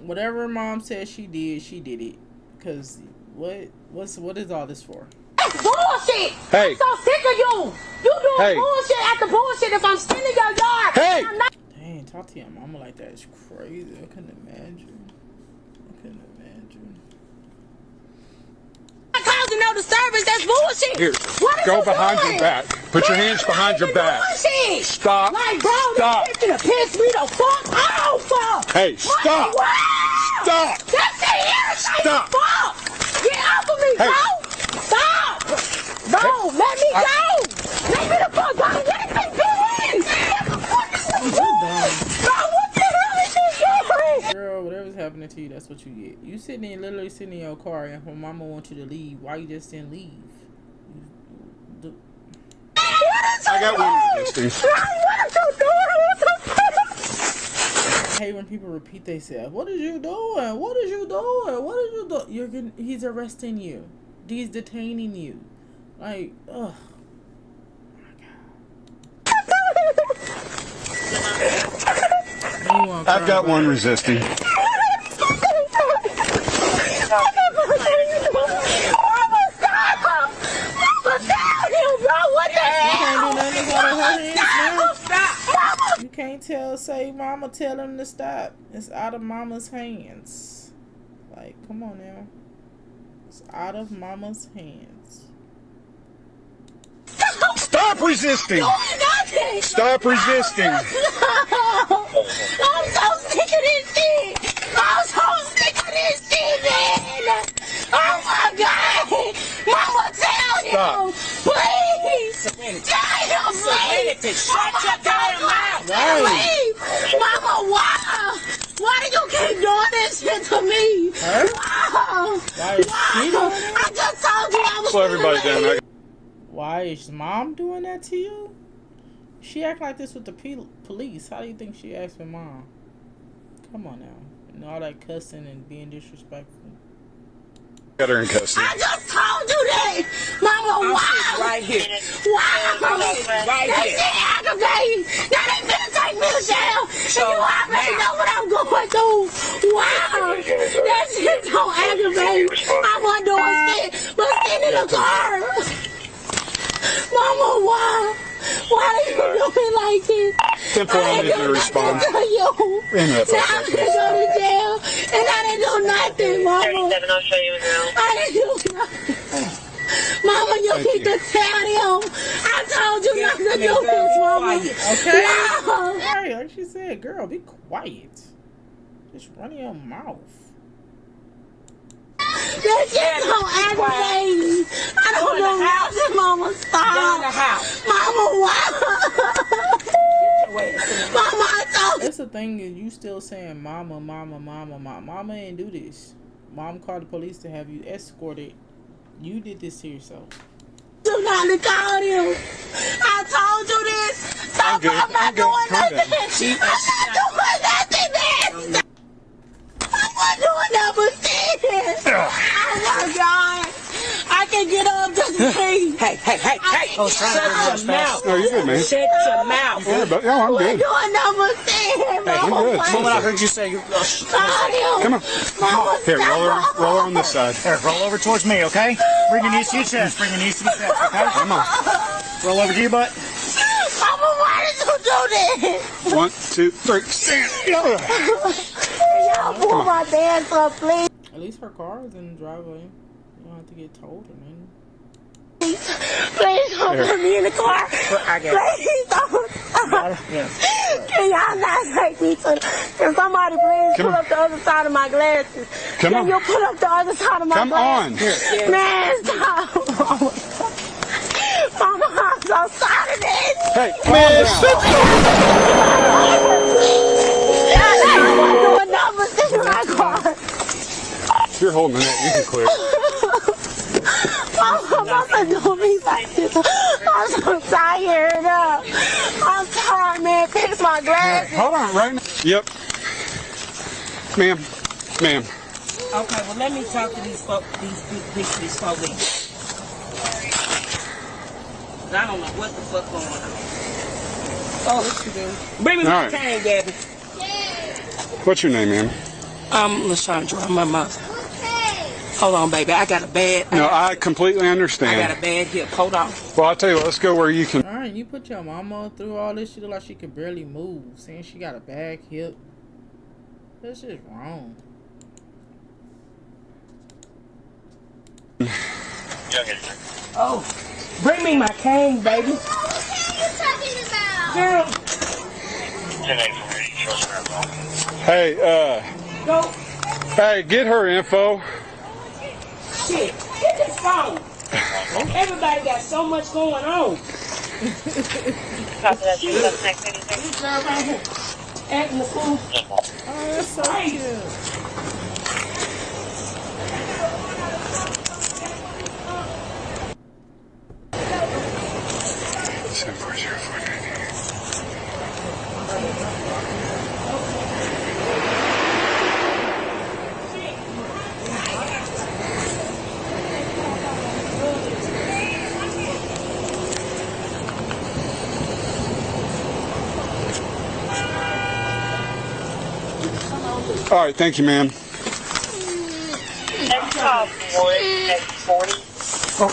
Whatever mom said she did it. Because what is all this for? That's bullshit. Hey. I'm so sick of you. You doing Hey. bullshit after bullshit if I'm still in your yard. Hey. I'm not Dang, talk to your mama like that is crazy. I couldn't imagine. causing no disturbance. That's bullshit. Here, What are go you behind doing? your back. Put your hands behind your back. Bullshit. Stop. Like, bro, Stop. this finna piss me the fuck off. Hey, stop. Wow. Stop. That's the irritating Stop. fuck. Get off of me, Hey. bro. Stop. Bro, let me go. Let me the fuck go. Let me do it. What the fuck is this doing? Bro, what the hell is this doing? Girl, whatever's happening to you, that's what you get. You literally sitting in your car, and her mama wants you to leave. Why you just didn't leave? I got one resisting. I hate when people repeat themselves. What is you doing? What is you doing? What is you doing? He's arresting you. He's detaining you. Like, ugh. I've got one resisting. You can't say mama tell him to stop. It's out of mama's hands. Like, come on now. It's out of mama's hands. Stop resisting! Stop resisting! I'm so sick of this shit! I'm so sick of this shit, man! Oh my God! Mama, tell him! Please! Tell him, please! Shut your damn mouth! Please! Mama, why? Why do you keep doing this shit to me? Why? I just told you I was Slow everybody down. Why is mom doing that to you? She act like this with the police. How do you think she acts with mom? Come on now. And all that cussing and being disrespectful. Got her in custody. I just told you that! Mama, why? Right here. Why? Right That here. shit aggravating! Now they finna take me to jail! And you already know what I'm going through! Wow! That shit so aggravating! I wasn't doing shit but sitting in the car! Mama, why? Why do you do me like this? 10-4 on me to respond. You. In that Now I'm gonna go to jail, and I didn't do nothing, Mama. 37, I'll show you now. I didn't do nothing. Mama, you need to tell him. I told you not to do this, Mama. Okay? Wow. Right, like she said, girl, be quiet. Just run your mouth. That shit so aggravating. I don't know nothing, Mama. Stop. Go in the house. Mama, why? Mama, I told you. That's the thing is you still saying mama, mama, mama, mama. Mama ain't do this. Mom called the police to have you escorted. You did this to yourself. Do not to call him. I told you this. So I'm good. I'm not doing nothing. I'm not doing nothing, man. I'm not doing nothing. Oh my God. I can get up today. Hey. Oh, shut your mouth. No, you're good, man. Shut your mouth. Good, but yeah, I'm We're good. doing nothing, Hey, I'm good. From what I heard you say, Come on. Mama, Here, roll her on this side. Here, roll over towards me, okay? Bring your knees to your chest. Bring your knees to your chest, okay? Come on. Roll over to your butt. Mama, why did you do this? 1, 2, 3. Stand. Y'all pull my dance up, please. At least her car is in the driveway. You don't have to get towed or nothing. Please don't put me in the car. I get it. Please don't. Yeah. Can y'all not take me to? Can somebody please pull up the other side of my glasses? Come Can on. you pull up the other side of my Come on. glasses? Man, stop. Mama, I'm so sorry, man. Hey, Man, shut doing numbers in my car. If you're holding that, you can quit. Mama doing me like this. I'm so tired. I'm tired, man. Fix my glasses. Hold on, right now. Yep. Ma'am. Ma'am. Okay, well, let me talk to these police. I don't know what the fuck going on. Oh, what you do? Bring me All my right. cane, Gabby. What's your name, ma'am? I'm Lashandra. I'm my mother. Hold on, baby. I got a bad. No, I completely I understand. got a bad hip. Hold on. Well, I'll tell you what, let's go where you can. Alright, you put your mama through all this. She look like she could barely move. Saying she got a bad hip. That's just wrong. Oh, bring me my cane, baby. Girl. Hey, Go. hey, get her info. Shit. Get this phone. Everybody got so much going on. Acting the fool. Oh, that's so cute. All right, thank you, ma'am. Next call, next 40. Oh.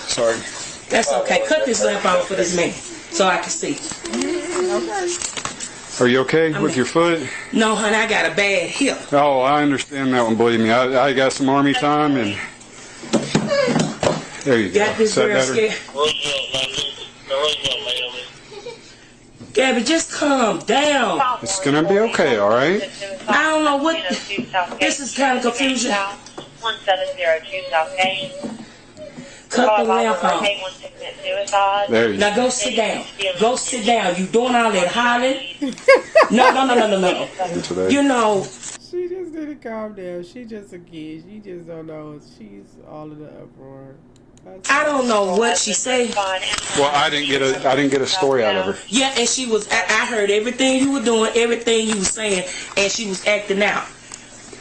Sorry. That's okay. Cut this lamp on for this man so I can see. Are you okay with your foot? No, honey, I got a bad hip. Oh, I understand that one, believe me. I got some army time, and there you go. Got this Is that girl better? scared. Gabby, just calm down. It's gonna be okay, all right? I don't know what. This is kind of confusion. 1702 South Gate. Cut the lamp on. There you Now go sit down. Go sit down. You doing all that hollering? No. Today. You know. She just didn't calm down. She just a kid. She just don't know. She's all in the uproar. I don't know what she said. Well, I didn't get a story out of her. Yeah, and she was. I heard everything you were doing, everything you were saying, and she was acting out.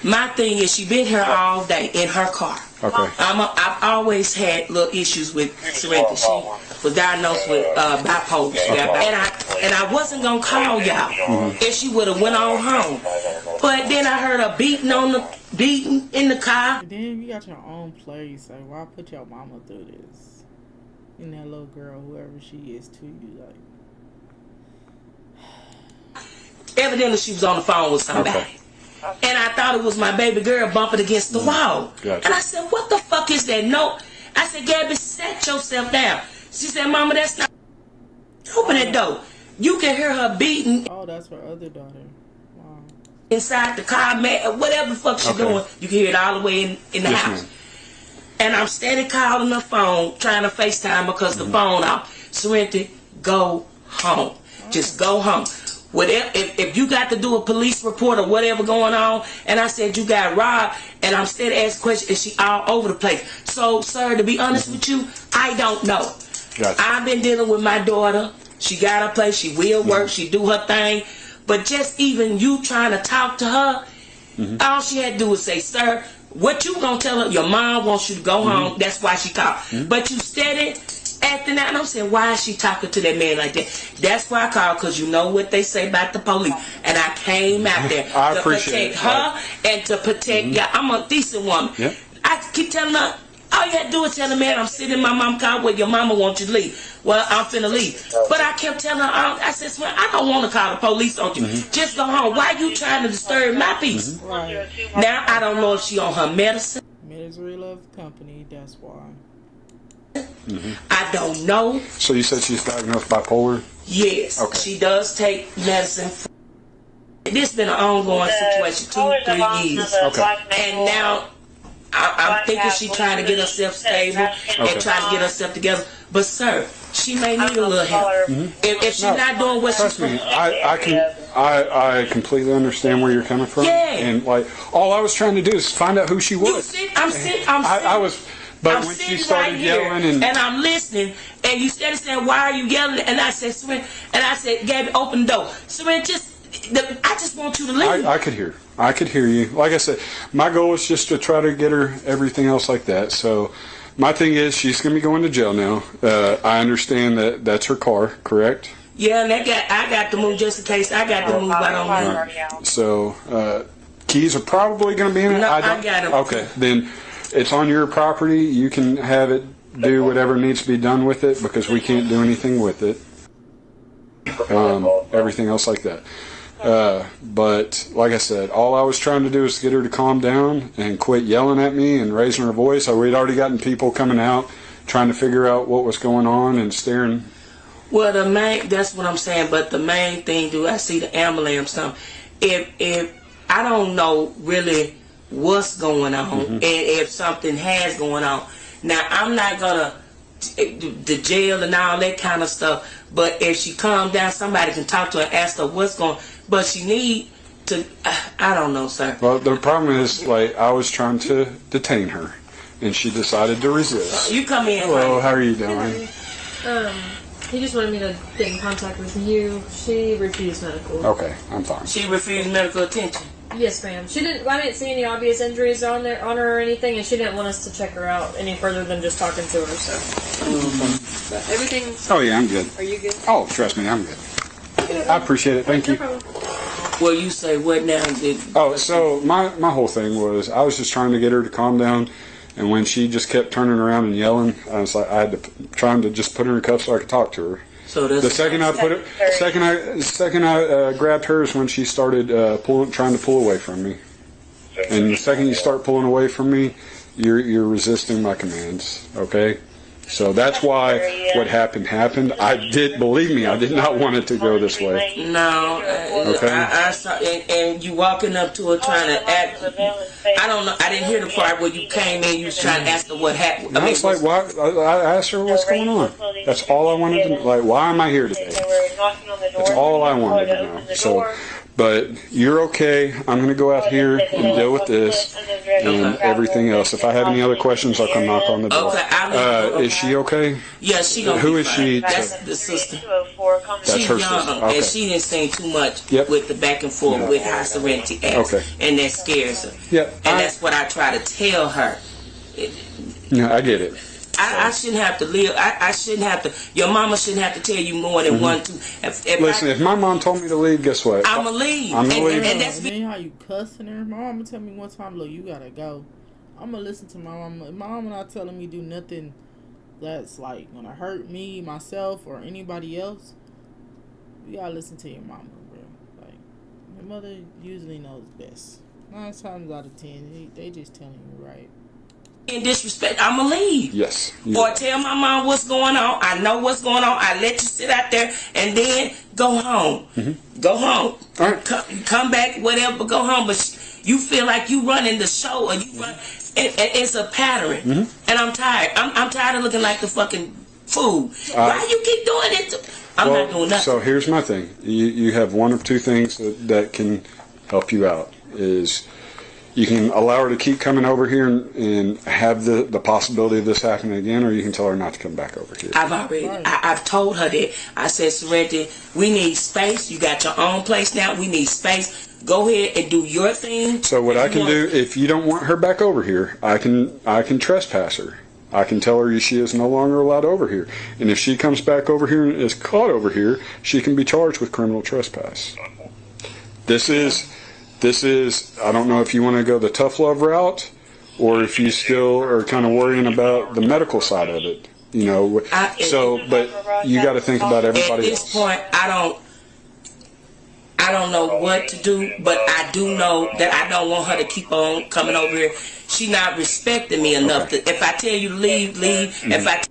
My thing is, she been here all day in her car. Okay. I've always had little issues with Serenity. She was diagnosed with bipolar. And I wasn't gonna call y'all if she would have went on home. But then I heard her beating in the car. Then you got your own place. Like, why put your mama through this? And that little girl, whoever she is to you, like. Evidently, she was on the phone with somebody. Okay. And I thought it was my baby girl bumping against the wall. Gotcha. And I said, what the fuck is that note? I said, Gabby, set yourself down. She said, Mama, that's not. Open that door. You can hear her beating. Oh, that's her other daughter. Wow. Inside the car, man, whatever the fuck she doing, you can hear it all the way in the house. Ma'am. And I'm steady calling the phone, trying to FaceTime because the phone off. Serenity, go home. Just go home. Whatever, if you got to do a police report or whatever going on, and I said you got robbed, and I'm steady asking questions, and she all over the place. So, sir, to be honest with you, I don't know. Gotcha. I've been dealing with my daughter. She got her place. She will work. She do her thing. But just even you trying to talk to her, all she had to do was say, sir, what you gonna tell her? Your mom wants you to go home. That's why she called. But you steady acting out, and I'm saying, why is she talking to that man like that? That's why I called, because you know what they say about the police. And I came out there I to appreciate protect her and to protect y'all. I'm a decent woman. Yep. I keep telling her, all you had to do is tell the man, I'm sitting in my mom's car where your mama wants you to leave. Well, I'm finna leave. But I kept telling her, I said, well, I don't want to call the police on you. Just go home. Why you trying to disturb my peace? Right. Now, I don't know if she on her medicine. Misery loves company, that's why. I don't know. So you said she's diagnosed bipolar? Yes, Okay. she does take medicine. This has been an ongoing situation, 2-3 years. Okay. And now I'm thinking she's trying to get herself stable and trying to get herself together. But sir, she may need a little help. If she's not doing what she's Trust me, I completely understand where you're coming from. Yeah. And like, all I was trying to do is find out who she was. But when she started right here, yelling and I'm listening, and you started saying, "Why are you yelling?" And I said, "Seren," and I said, "Gabby, open the door." Seren, I just want you to leave. I could hear you. Like I said, my goal is just to try to get her everything else like that. So my thing is, she's going to be going to jail now. I understand that that's her car, correct? Yeah, and I got to move just in case I got to move. I don't move. So keys are probably going to be in it. No, I got them. Okay, then it's on your property. You can have it do whatever needs to be done with it because we can't do anything with it. Everything else like that. But like I said, all I was trying to do is get her to calm down and quit yelling at me and raising her voice. We'd already gotten people coming out trying to figure out what was going on and staring. Well, that's what I'm saying. But the main thing, do I see the ambulance? If I don't know really what's going on, and if something has going on, now I'm not gonna the jail and all that kind of stuff. But if she calms down, somebody can talk to her and ask her what's going on. But she need to, I don't know, sir. Well, the problem is, like, I was trying to detain her, and she decided to resist. You come in. Hello, how are you doing? He just wanted me to get in contact with you. She refused medical. Okay, I'm fine. She refused medical attention. Yes, ma'am. I didn't see any obvious injuries on her or anything, and she didn't want us to check her out any further than just talking to her. So everything's. Oh yeah, I'm good. Are you good? Oh, trust me, I'm good. I appreciate it. Thank you. Well, you say what now? So my whole thing was I was just trying to get her to calm down, and when she just kept turning around and yelling, I was like, I had to trying to just put her in a cuff so I could talk to her. So the second I grabbed her is when she started trying to pull away from me. And the second you start pulling away from me, you're resisting my commands. Okay. So that's why what happened. Believe me, I did not want it to go this way. No. Okay. I saw, and you walking up to her trying to act. I don't know. I didn't hear the part where you came in. You was trying to ask her what happened. I was like, why? I asked her what's going on. That's all I wanted to know. Like, why am I here today? That's all I wanted to know. So, but you're okay. I'm going to go out here and deal with this and everything else. If I have any other questions, I'll come knock on the door. Is she okay? Yeah, she gonna Who be is fine. she? That's the sister. That's She's her young, sister. Okay. and she didn't say too much with the back and forth with how Serenity acts, and that scares her. Yep. And that's what I try to tell her. Yeah, I get it. I shouldn't have to live. I shouldn't have to. Your mama shouldn't have to tell you more than one, two. Listen, if my mom told me to leave, guess what? I'ma leave. I'm gonna leave. And that's how you cussing her. My mama tell me one time, look, you gotta go. I'm gonna listen to my mama. If my mama not telling me do nothing that's like gonna hurt me, myself, or anybody else, you gotta listen to your mama, bro. Like, your mother usually knows best. 9 times out of 10, they just telling you right. In disrespect, I'ma leave. Yes. Or tell my mom what's going on. I know what's going on. I let you sit out there and then go home. Go home. All right. Come back, whatever, but go home. But you feel like you running the show, or you run. It's a pattern, and I'm tired. I'm tired of looking like the fucking fool. Why you keep doing it? I'm not doing nothing. So here's my thing. You have one of two things that can help you out. Is you can allow her to keep coming over here and have the possibility of this happening again, or you can tell her not to come back over here. I've told her that. I said, Serenity, we need space. You got your own place now. We need space. Go ahead and do your thing. So what I can do, if you don't want her back over here, I can trespass her. I can tell her she is no longer allowed over here. And if she comes back over here and is caught over here, she can be charged with criminal trespass. This is, I don't know if you want to go the tough love route or if you still are kind of worrying about the medical side of it. You know, but you got to think about everybody else. At this point, I don't know what to do, but I do know that I don't want her to keep on coming over here. She's not respecting me enough. If I tell you to leave, leave. If I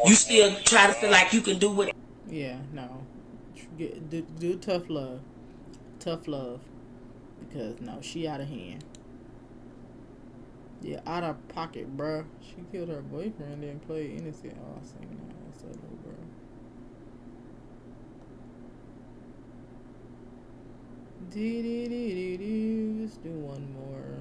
You still try to feel like you can do what? Yeah, no. Do tough love. Tough love. Because, no, she out of hand. Yeah, out of pocket, bruh. She killed her boyfriend, didn't play innocent. Oh, I seen that. That's that little girl. Let's do one more.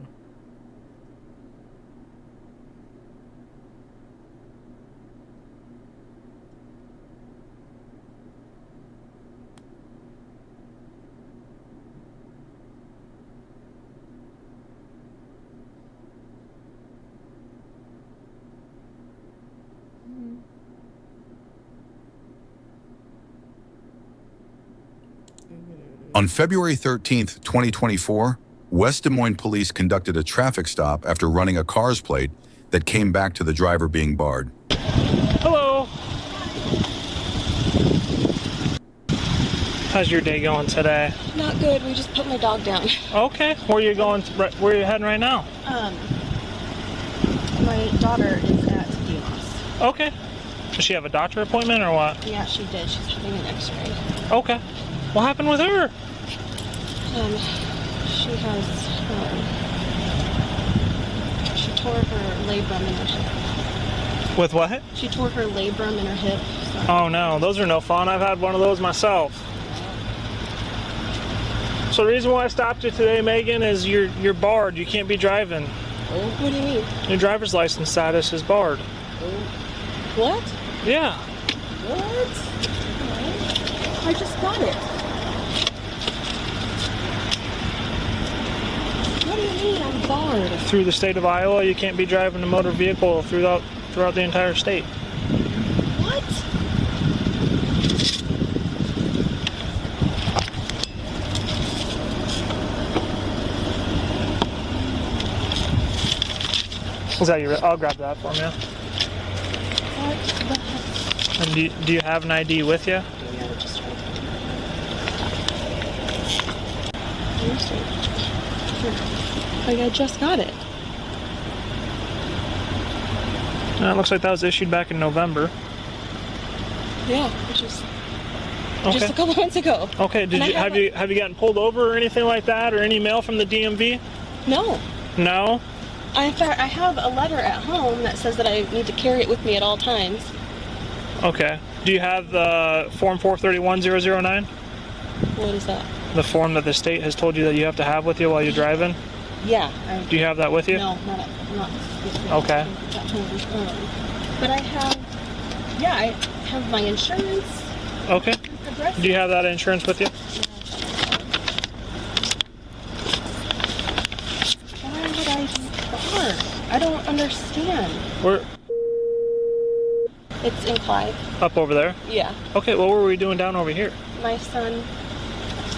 On February 13th, 2024, West Des Moines police conducted a traffic stop after running a car's plate that came back to the driver being barred. Hello. How's your day going today? Not good. We just put my dog down. Okay. Where are you going? Where are you heading right now? My daughter is at Demos. Okay. Does she have a doctor appointment or what? Yeah, she did. She's having an X-ray. Okay. What happened with her? She has, she tore her labrum in her hip. With what? She tore her labrum in her hip. So. Oh no, those are no fun. I've had one of those myself. So the reason why I stopped you today, Megan, is you're barred. You can't be driving. Oh, what do you mean? Your driver's license status is barred. What? Yeah. What? I just got it. What do you mean I'm barred? Through the state of Iowa, you can't be driving a motor vehicle throughout the entire state. What? Is that your? I'll grab that for you. What? And do you have an ID with you? Yeah, just right there. Like I just got it. It looks like that was issued back in November. Yeah, which is just a couple months ago. Okay, have you gotten pulled over or anything like that, or any mail from the DMV? No. No? I have a letter at home that says that I need to carry it with me at all times. Okay. Do you have the form 431009? What is that? The form that the state has told you that you have to have with you while you're driving? Yeah. Do you have that with you? No, not with me. Okay. But I have my insurance. Okay. Do you have that insurance with you? Why would I be barred? I don't understand. Where? It's in Clive. Up over there? Yeah. Okay, what were we doing down over here? My son.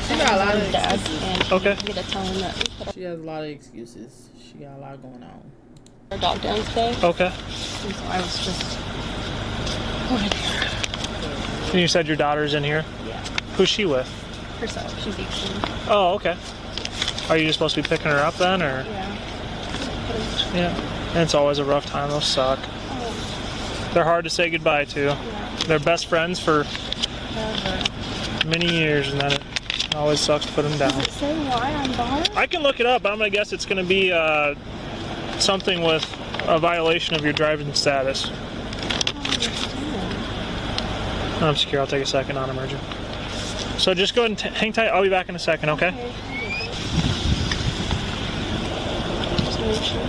She got a lot of dad, excuses. and I'm gonna tell him that She has a lot of excuses. She got a lot going on. our dog down today. Okay. And so I was just over there. And you said your daughter's in here? Yeah. Who's she with? Herself. She's 18. Oh, okay. Are you supposed to be picking her up then, or? Yeah. Yeah. And it's always a rough time. Those suck. They're hard to say goodbye to. Yeah. They're best friends for Never. many years, and then it always sucks to put them down. Does it say why I'm barred? I can look it up. I'm gonna guess it's gonna be something with a violation of your driving status. I'm secure. I'll take a second on emergent. So just go ahead and hang tight. I'll be back in a second, okay? Just make sure.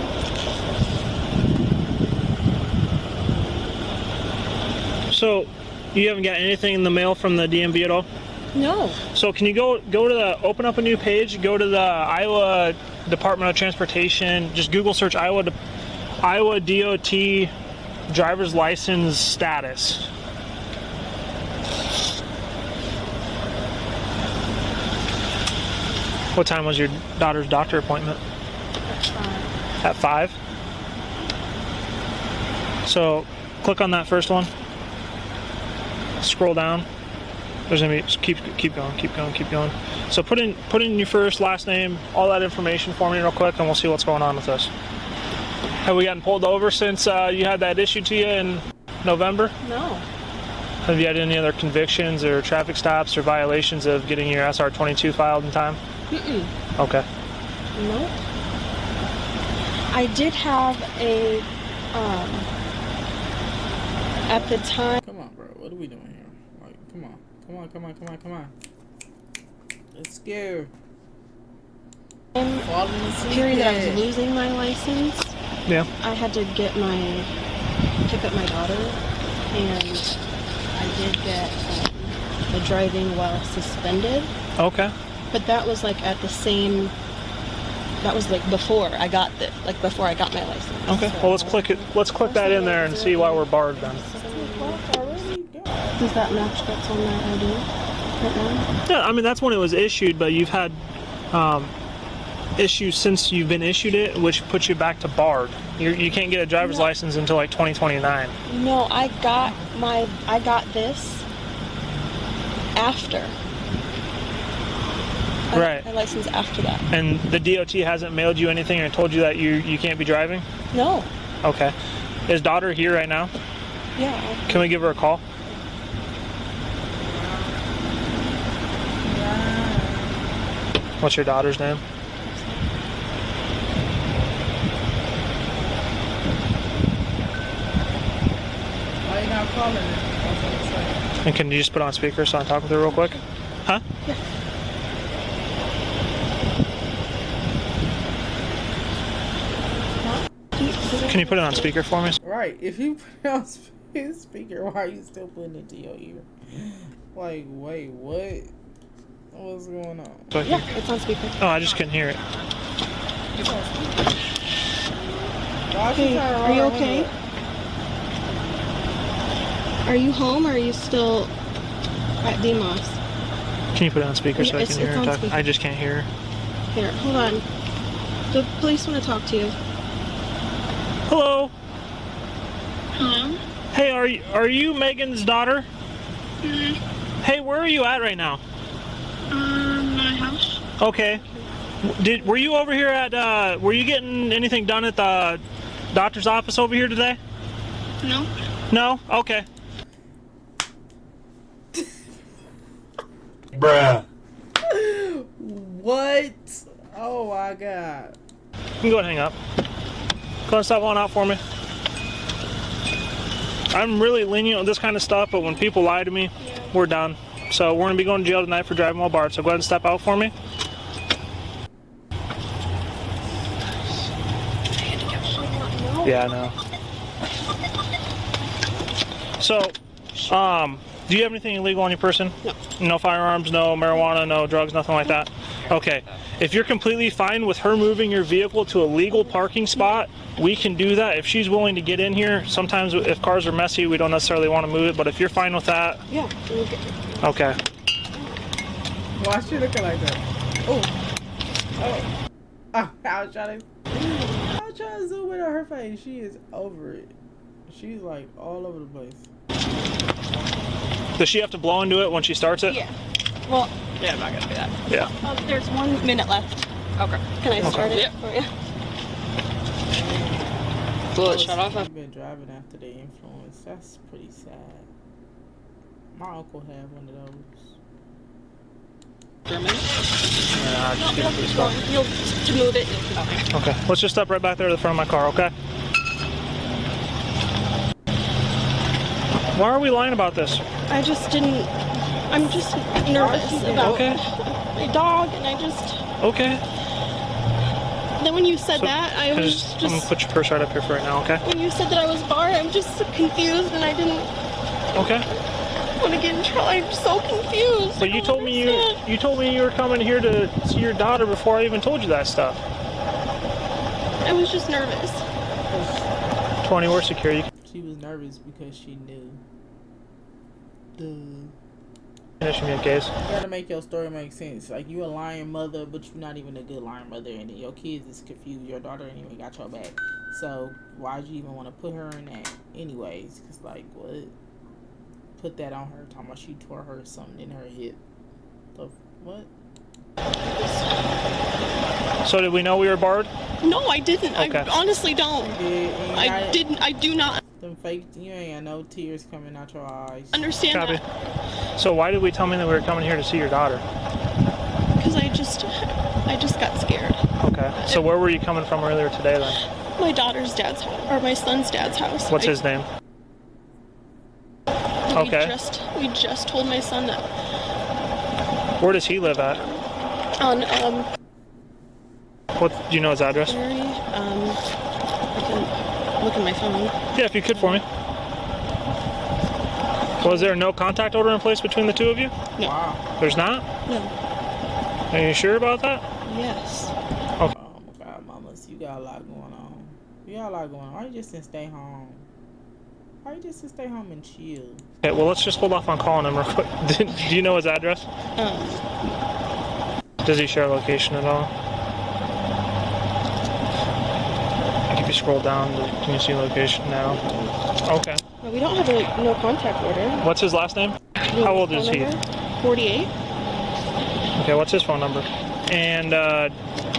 So you haven't got anything in the mail from the DMV at all? No. So can you go to the, open up a new page, go to the Iowa Department of Transportation, just Google search Iowa DOT driver's license status. What time was your daughter's doctor appointment? At 5. So click on that first one. Scroll down. There's gonna be keep going. So put in your first, last name, all that information for me real quick, and we'll see what's going on with this. Have we gotten pulled over since you had that issue to you in November? No. Have you had any other convictions or traffic stops or violations of getting your SR22 filed in time? Mm-mm. Okay. Nope. I did have a, at the time. Come on, bro. What are we doing here? Like, come on. Come on. Let's scare. Period that I was losing my license. Yeah. I had to pick up my daughter, and I did get a driving while suspended. Okay. But that was like at the same. That was like before I got before I got my license. Okay. Well, let's click it. Let's click that in there and see why we're barred then. Does that match what's on my ID right now? Yeah, I mean that's when it was issued, but you've had issues since you've been issued it, which puts you back to barred. You can't get a driver's license until like 2029. No, I got this after. Right. My license after that. And the DOT hasn't mailed you anything or told you that you can't be driving? No. Okay. Is daughter here right now? Yeah. Can we give her a call? What's your daughter's name? Why you not calling her? And can you just put on speaker so I can talk with her real quick? Huh? Yeah. Can you put it on speaker for me? Right. If you put it on speaker, why are you still putting it to your ear? Like, wait, what? What's going on? Yeah, it's on speaker. Oh, I just couldn't hear it. It's on speaker. Hey, are you okay? Are you home or are you still at Demos? Can you put it on speaker so I can hear her on talk? speaker. I just can't hear her. Here, hold on. The police want to talk to you. Hello. Hello? Hey, are you Megan's daughter? Mm-hmm. Hey, where are you at right now? My house. Okay. Were you over here at were you getting anything done at the doctor's office over here today? No. No? Okay. Bruh. What? Oh my god. You can go ahead and hang up. Go and stop one out for me. I'm really lenient on this kind of stuff, but when people lie to me, we're done. So we're gonna be going to jail tonight for driving while barred. So go ahead and step out for me. Yeah, I know. So, do you have anything illegal on your person? No. No firearms, no marijuana, no drugs, nothing like that? Okay. If you're completely fine with her moving your vehicle to a legal parking spot, we can do that. If she's willing to get in here, sometimes if cars are messy, we don't necessarily want to move it, but if you're fine with that. Yeah. Okay. Why is she looking like that? Oh. I was trying to zoom in on her face. She is over it. She's like all over the place. Does she have to blow into it when she starts it? Yeah. Well, yeah, I'm not gonna do that. Yeah. There's 1 minute left. Okay. Can I start it? For you? Will it shut off? I've been driving after the influence. That's pretty sad. My uncle had one of those. For a minute? You'll to move it. Okay. Let's just step right back there to the front of my car, okay? Why are we lying about this? I just didn't. I'm just nervous about my dog, and I just. Okay. Then when you said that, I I'm was gonna put your purse right up here for right now, okay? When you said that I was barred, I'm just confused, and I didn't. Okay. Want to get in trouble? I'm so confused. But you told me you told me you were coming here to see your daughter before I even told you that stuff. I was just nervous. 20, we're secure. She was nervous because she knew. That should be a case. You gotta make your story make sense. Like, you a lying mother, but you're not even a good lying mother, and your kids is confused. Your daughter ain't even got your back. So why'd you even want to put her in that anyways? Cause like, what? Put that on her, talking about she tore her something in her hip. The what? So did we know we were barred? No, I didn't. Okay. I honestly don't. I didn't. I do not. The them fake. You ain't got no tears coming out your eyes. Understand Copy. that. So why did we tell me that we were coming here to see your daughter? Because I just got scared. Okay. So where were you coming from earlier today then? My daughter's dad's house, or my son's dad's house. What's his name? Okay. We just told my son that. Where does he live at? On What do you know his address? I can look at my phone. Yeah, if you could for me. Was there no contact order in place between the two of you? No. Wow. There's not? No. Are you sure about that? Yes. Okay. Oh my God, mamas, you got a lot going on. You got a lot going on. Why you just didn't stay home? Why you just didn't stay home and chill? Okay, well, let's just hold off on calling him real quick. Do you know his address? Does he share a location at all? If you scroll down, can you see location now? Okay. No, we don't have a no contact order. What's his last name? How old is he? 48. Okay, what's his phone number? And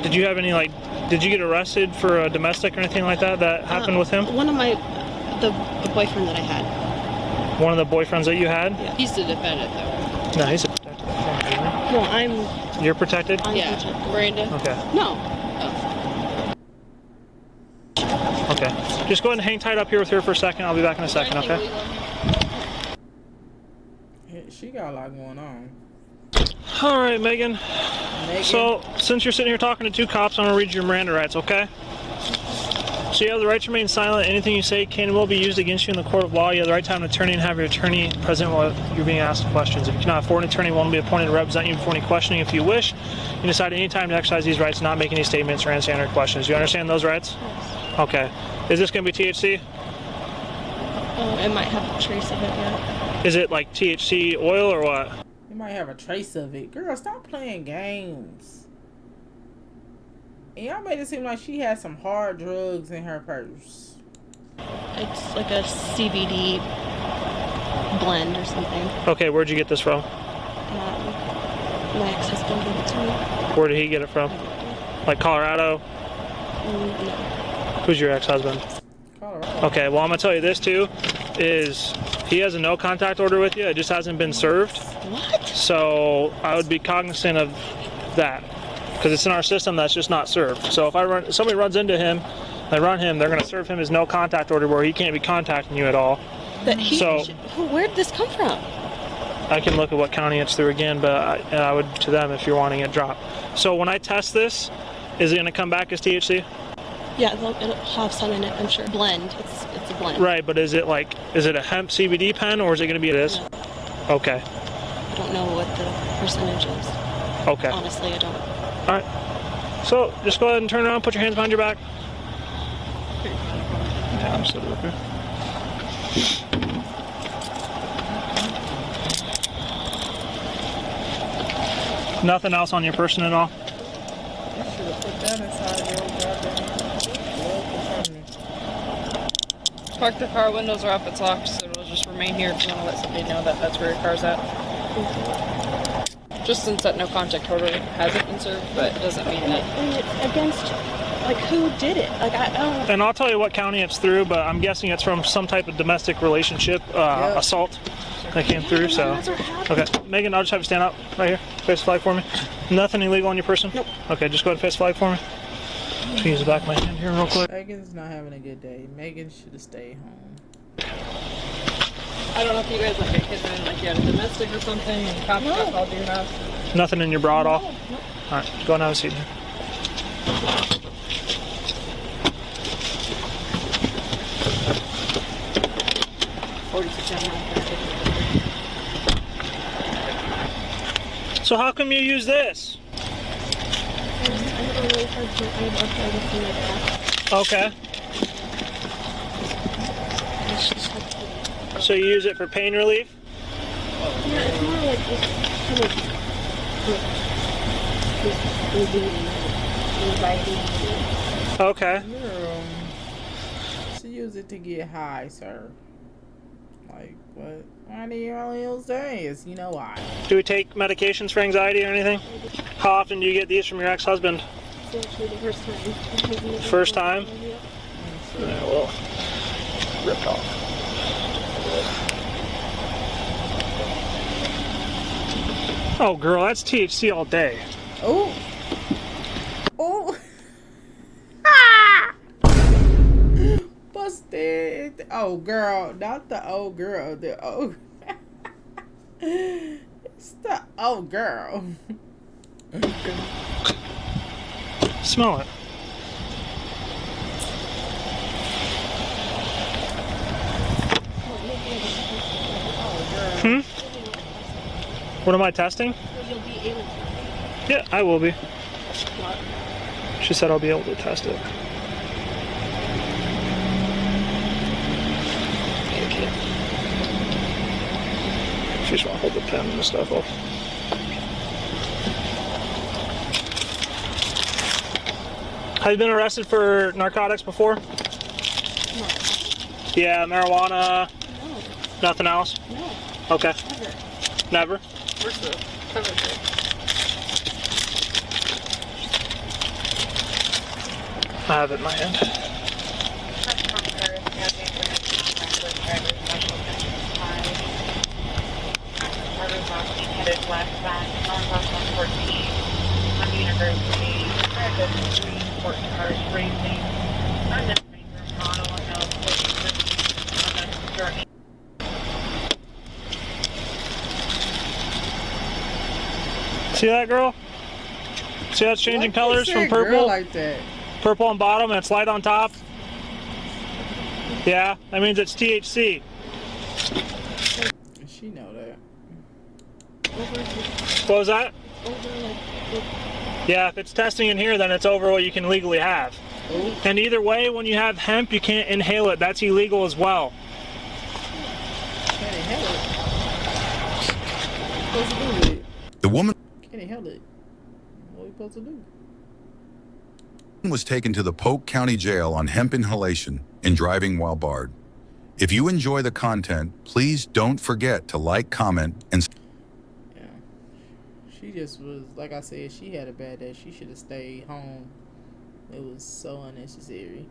did you have any, like, did you get arrested for a domestic or anything like that happened with him? One of the boyfriend that I had. One of the boyfriends that you had? Yeah. He's the defendant, though. No, he's a protected. No, I'm. You're protected? Yeah. Miranda. Okay. No. Okay. Just go ahead and hang tight up here with her for a second. I'll be back in a second, okay? She got a lot going on. All right, Megan. So, since you're sitting here talking to two cops, I'm going to read your Miranda rights, okay? So you have the right to remain silent. Anything you say can and will be used against you in the court of law. You have the right to have an attorney and have your attorney present while you're being asked questions. If you cannot afford an attorney, one will be appointed to represent you before any questioning. If you wish, you can decide at any time to exercise these rights, not make any statements or answer any questions. You understand those rights? Yes. Okay. Is this going to be THC? It might have a trace of it, yeah. Is it like THC oil or what? You might have a trace of it. Girl, stop playing games. And y'all made it seem like she had some hard drugs in her purse. It's like a CBD blend or something. Okay, where'd you get this from? My ex-husband gave it to me. Where did he get it from? Like Colorado? No. Who's your ex-husband? Colorado. Okay, well, I'm going to tell you this, too, is he has a no contact order with you. It just hasn't been served. What? So I would be cognizant of that because it's in our system that's just not served. So if somebody runs into him, they run him, they're going to serve him his no contact order where he can't be contacting you at all. Where'd this come from? I can look at what county it's through again, but I would to them if you're wanting it dropped. So when I test this, is it going to come back as THC? Yeah, it'll have some in it, I'm sure. Blend. It's a blend. Right, but is it a hemp CBD pen or is it going to be this? No. Okay. I don't know what the percentage is. Okay. Honestly, I don't. All right. So just go ahead and turn around, put your hands behind your back. Yeah, I'm still up here. Nothing else on your person at all? You should have put that inside your goddamn. Park the car, windows are up, it's locked, so it'll just remain here if you want to let somebody know that that's where your car's at. Just since that no contact order hasn't been served, but it doesn't mean that. It's against, like, who did it? Like, I don't. And I'll tell you what county it's through, but I'm guessing it's from some type of domestic relationship assault that came through. So, okay, Megan, I'll just have you stand up right here, face the flag for me. Nothing illegal on your person? Nope. Okay, just go ahead and face the flag for me. Just use the back of my hand here real quick. Megan's not having a good day. Megan should have stayed home. I don't know if you guys like get kids in, like you had a domestic or something, and cops got called to your house. Nothing in your bra at all? Nope. All right, go and have a seat here. So how come you use this? Okay. So you use it for pain relief? Yeah, it's more like just kind of okay. She use it to get high, sir. Like, what? Why do you only use days? You know why? Do we take medications for anxiety or anything? How often do you get these from your ex-husband? It's actually the first time. First time? Yeah. Yeah, well, ripped off. Oh, girl, that's THC all day. Oh. Oh. Busted. Oh, girl. Not the old girl. The old. It's the old girl. Smell it. Hmm? What am I testing? Yeah, I will be. She said I'll be able to test it. Okay. She just want to hold the pen and stuff up. Have you been arrested for narcotics before? No. Yeah, marijuana. No. Nothing else? No. Okay. Never. Never? Where's the temperature? I have it in my hand. See that, girl? See how it's changing colors from purple? Like that? Purple on bottom and it's light on top? Yeah, that means it's THC. She know that. What was that? Yeah, if it's testing in here, then it's over what you can legally have. Ooh. And either way, when you have hemp, you can't inhale it. That's illegal as well. Can't inhale it. What's supposed to do with it? The woman Can't inhale it. What are we supposed to do? was taken to the Polk County Jail on hemp inhalation and driving while barred. If you enjoy the content, please don't forget to like, comment, and... Yeah. She just was, like I said, she had a bad day. She should have stayed home. It was so unnecessary.